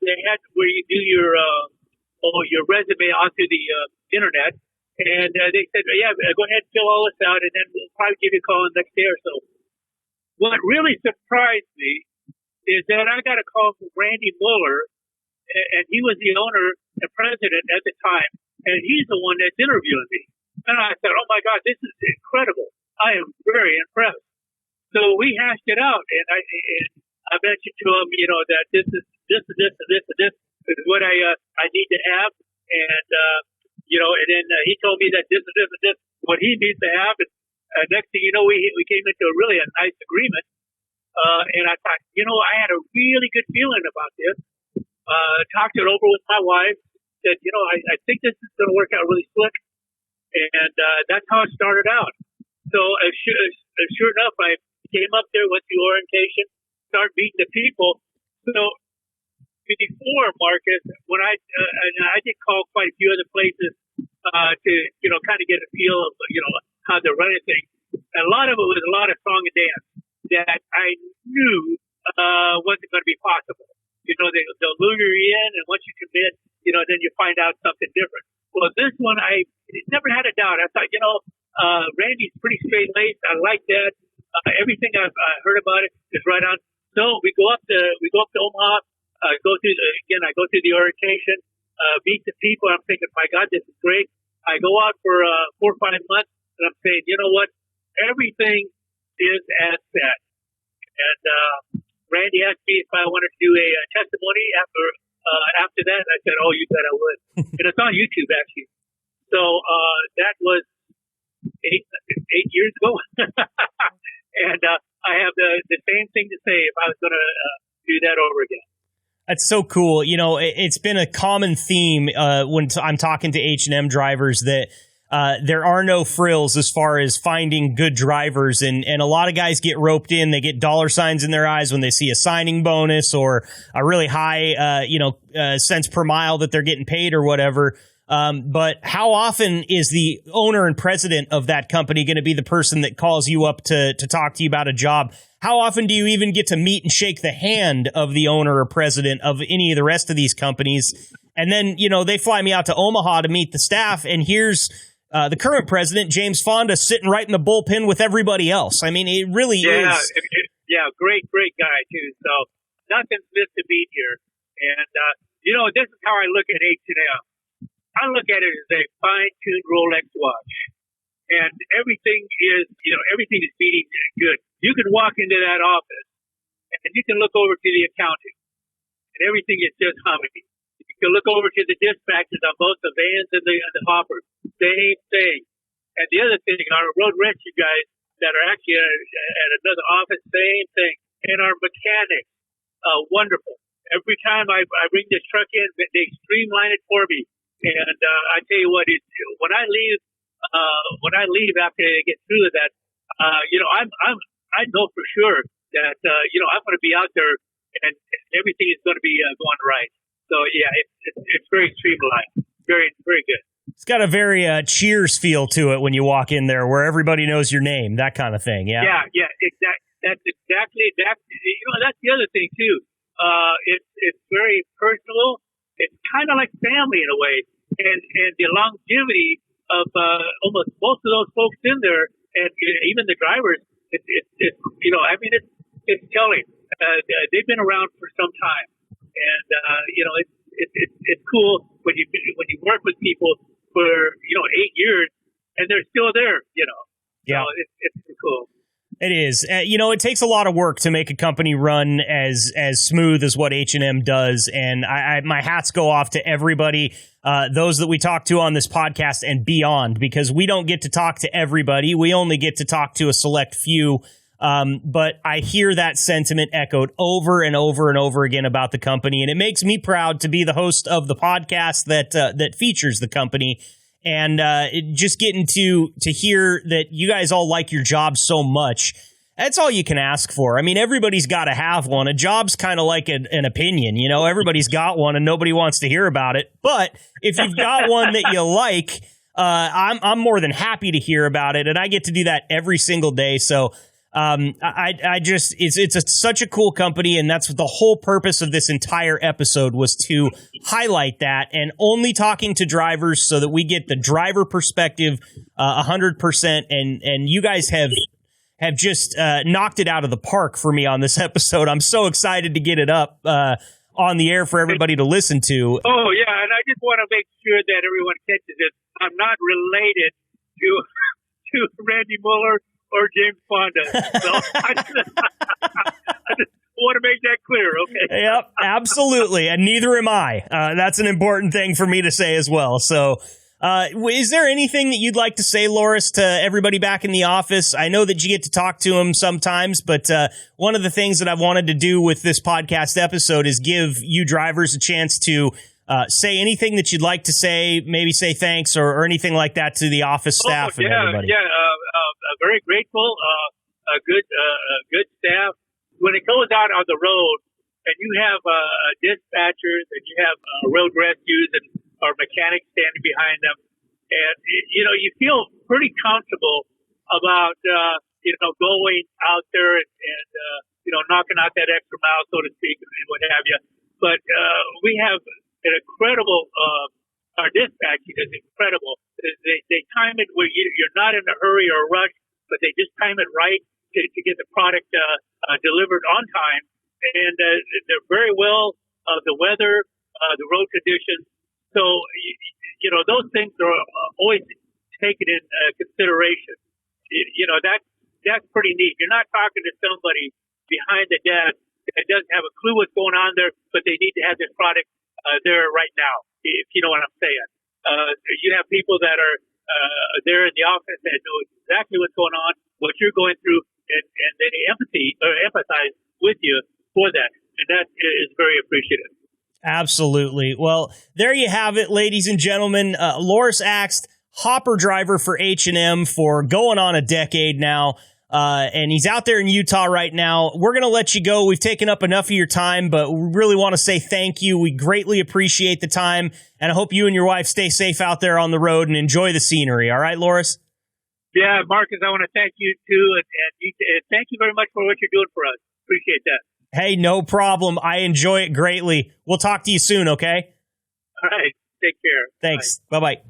they had where you do your resume onto the internet, and they said, yeah, go ahead and fill all this out, and then we'll probably give you a call the next day or so. What really surprised me is that I got a call from Randy Mueller, and he was the owner and president at the time, and he's the one that's interviewing me. And I said, oh my God, this is incredible. I am very impressed. So we hashed it out, and I mentioned to him, that this is what I need to have, and and then he told me that this what he needs to have, and next thing you know, we came into a nice agreement, and I thought, I had a really good feeling about this. Talked it over with my wife, said, I think this is going to work out really slick, and that's how it started out. So sure enough, I came up there, went to orientation, started meeting the people. So before, Marcus, when I did call quite a few other places to, kind of get a feel of, how they're running things. A lot of it was a lot of song and dance that I knew wasn't going to be possible. They'll lure you in, and once you commit, then you find out something different. Well, this one, I never had a doubt. I thought, Randy's pretty straight-laced. I like that. Everything I've heard about it is right on. So we go up to Omaha. I go through the orientation, meet the people. I'm thinking, my God, this is great. I go out for 4 or 5 months, and I'm saying, you know what? Everything is as said. And Randy asked me if I wanted to do a testimony after that. I said, "Oh, you bet I would." And it's on YouTube, actually. So that was eight years ago, and I have the same thing to say if I was going to do that over again. That's so cool. It's been a common theme when I'm talking to H&M drivers that there are no frills as far as finding good drivers. And a lot of guys get roped in. They get dollar signs in their eyes when they see a signing bonus or a really high, cents per mile that they're getting paid or whatever. But how often is the owner and president of that company going to be the person that calls you up to talk to you about a job? How often do you even get to meet and shake the hand of the owner or president of any of the rest of these companies? And then, they fly me out to Omaha to meet the staff, and here's the current president, James Fonda, sitting right in the bullpen with everybody else. I mean, it really is. Yeah, great guy, too. So nothing's missed a beat here. And, this is how I look at H&M. I look at it as a fine-tuned Rolex watch. And everything is beating good. You can walk into that office and you can look over to the accounting and everything is just humming. You can look over to the dispatchers on both the vans and the hoppers. Same thing. And the other thing, our road rescue guys that are actually at another office, same thing. And our mechanics, wonderful. Every time I bring this truck in, they streamline it for me. And I tell you what, when I leave after I get through with that, I know for sure that I'm going to be out there and everything is going to be going right. So yeah, it's very streamlined, very very good. It's got a very Cheers feel to it when you walk in there, where everybody knows your name, that kind of thing. Yeah, exactly. That's exactly that. That's the other thing too. It's very personal. It's kind of like family in a way, and the longevity of almost most of those folks in there, and even the drivers. It's telling. They've been around for some time, and it's cool when you work with people for 8 years and they're still there. Yeah, so it's cool. It is. It takes a lot of work to make a company run as smooth as what H&M does. And my hats go off to everybody, those that we talk to on this podcast and beyond, because we don't get to talk to everybody. We only get to talk to a select few. But I hear that sentiment echoed over and over and over again about the company. And it makes me proud to be the host of the podcast that features the company. And just getting to hear that you guys all like your job so much, that's all you can ask for. I mean, everybody's got to have one. A job's kind of like an opinion. Everybody's got one and nobody wants to hear about it. But if you've got one that you like, I'm more than happy to hear about it. And I get to do that every single day. So it's such a cool company, and that's the whole purpose of this entire episode, was to highlight that, and only talking to drivers so that we get the driver perspective 100%. And you guys have just knocked it out of the park for me on this episode. I'm so excited to get it up on the air for everybody to listen to. Oh yeah, and I just want to make sure that everyone catches it. I'm not related to Randy Mueller or James Fonda. So I just want to make that clear, okay? Yep, absolutely. And neither am I. That's an important thing for me to say as well. So is there anything that you'd like to say, Lorus, to everybody back in the office? I know that you get to talk to them sometimes, but one of the things that I've wanted to do with this podcast episode is give you drivers a chance to say anything that you'd like to say, maybe say thanks or anything like that to the office staff and everybody. Yeah, very grateful. A good staff. When it goes out on the road, and you have dispatchers and you have road rescues and our mechanics standing behind them, and you feel pretty comfortable about going out there and knocking out that extra mile, so to speak, and what have you. But we have an incredible. Our dispatching is incredible. They time it where you're not in a hurry or a rush, but they just time it right to get the product delivered on time. And they're very well the weather, the road conditions. So those things are always taken in consideration. That's pretty neat. You're not talking to somebody behind the desk that doesn't have a clue what's going on there, but they need to have this product there right now, if you know what I'm saying. You have people that are there in the office that know exactly what's going on, what you're going through, and they empathize with you for that. And that is very appreciative. Absolutely. Well, there you have it, ladies and gentlemen. Lorus Axt, hopper driver for H&M for going on a decade now. And he's out there in Utah right now. We're going to let you go. We've taken up enough of your time, but we really want to say thank you. We greatly appreciate the time, and I hope you and your wife stay safe out there on the road and enjoy the scenery. All right, Lorus? Yeah, Marcus, I want to thank you, too, and thank you very much for what you're doing for us. Appreciate that. Hey, no problem. I enjoy it greatly. We'll talk to you soon, okay? All right. Take care. Thanks. Bye-bye.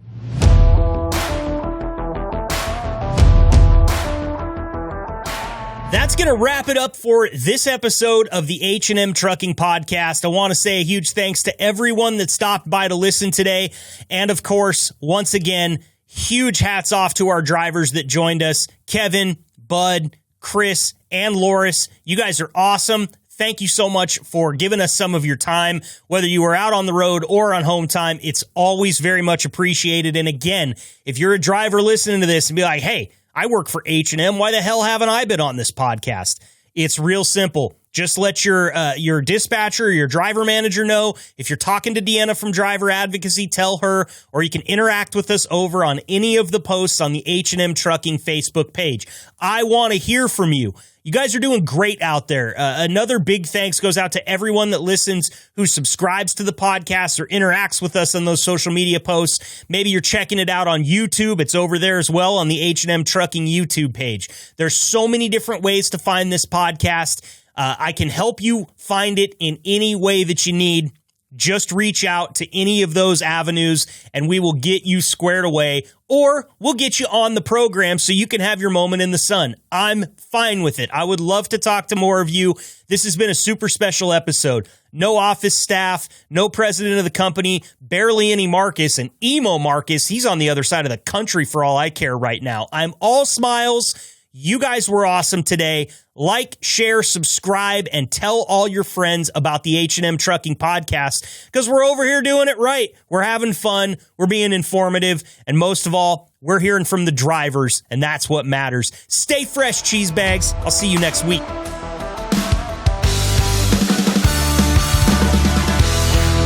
That's going to wrap it up for this episode of the H&M Trucking Podcast. I want to say a huge thanks to everyone that stopped by to listen today. And of course, once again, huge hats off to our drivers that joined us. Kevin, Bud, Chris, and Lorus. You guys are awesome. Thank you so much for giving us some of your time. Whether you were out on the road or on home time, it's always very much appreciated. And again, if you're a driver listening to this and be like, hey, I work for H&M. Why the hell haven't I been on this podcast? It's real simple. Just let your dispatcher or your driver manager know. If you're talking to Deanna from Driver Advocacy, tell her, or you can interact with us over on any of the posts on the H&M Trucking Facebook page. I want to hear from you. You guys are doing great out there. Another big thanks goes out to everyone that listens, who subscribes to the podcast or interacts with us on those social media posts. Maybe you're checking it out on YouTube. It's over there as well on the H&M Trucking YouTube page. There's so many different ways to find this podcast. I can help you find it in any way that you need. Just reach out to any of those avenues and we will get you squared away, or we'll get you on the program so you can have your moment in the sun. I'm fine with it. I would love to talk to more of you. This has been a super special episode. No office staff, no president of the company, barely any Marcus, and Emo Marcus, he's on the other side of the country for all I care right now. I'm all smiles. You guys were awesome today. Like, share, subscribe, and tell all your friends about the H&M Trucking Podcast, because we're over here doing it right. We're having fun. We're being informative. And most of all, we're hearing from the drivers, and that's what matters. Stay fresh, cheese bags. I'll see you next week.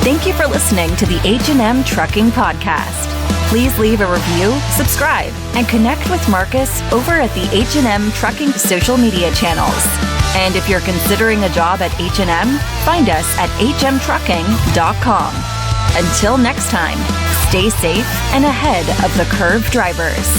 Thank you for listening to the H&M Trucking Podcast. Please leave a review, subscribe, and connect with Marcus over at the H&M Trucking social media channels. And if you're considering a job at H&M, find us at hmtrucking.com. Until next time, stay safe and ahead of the curve drivers.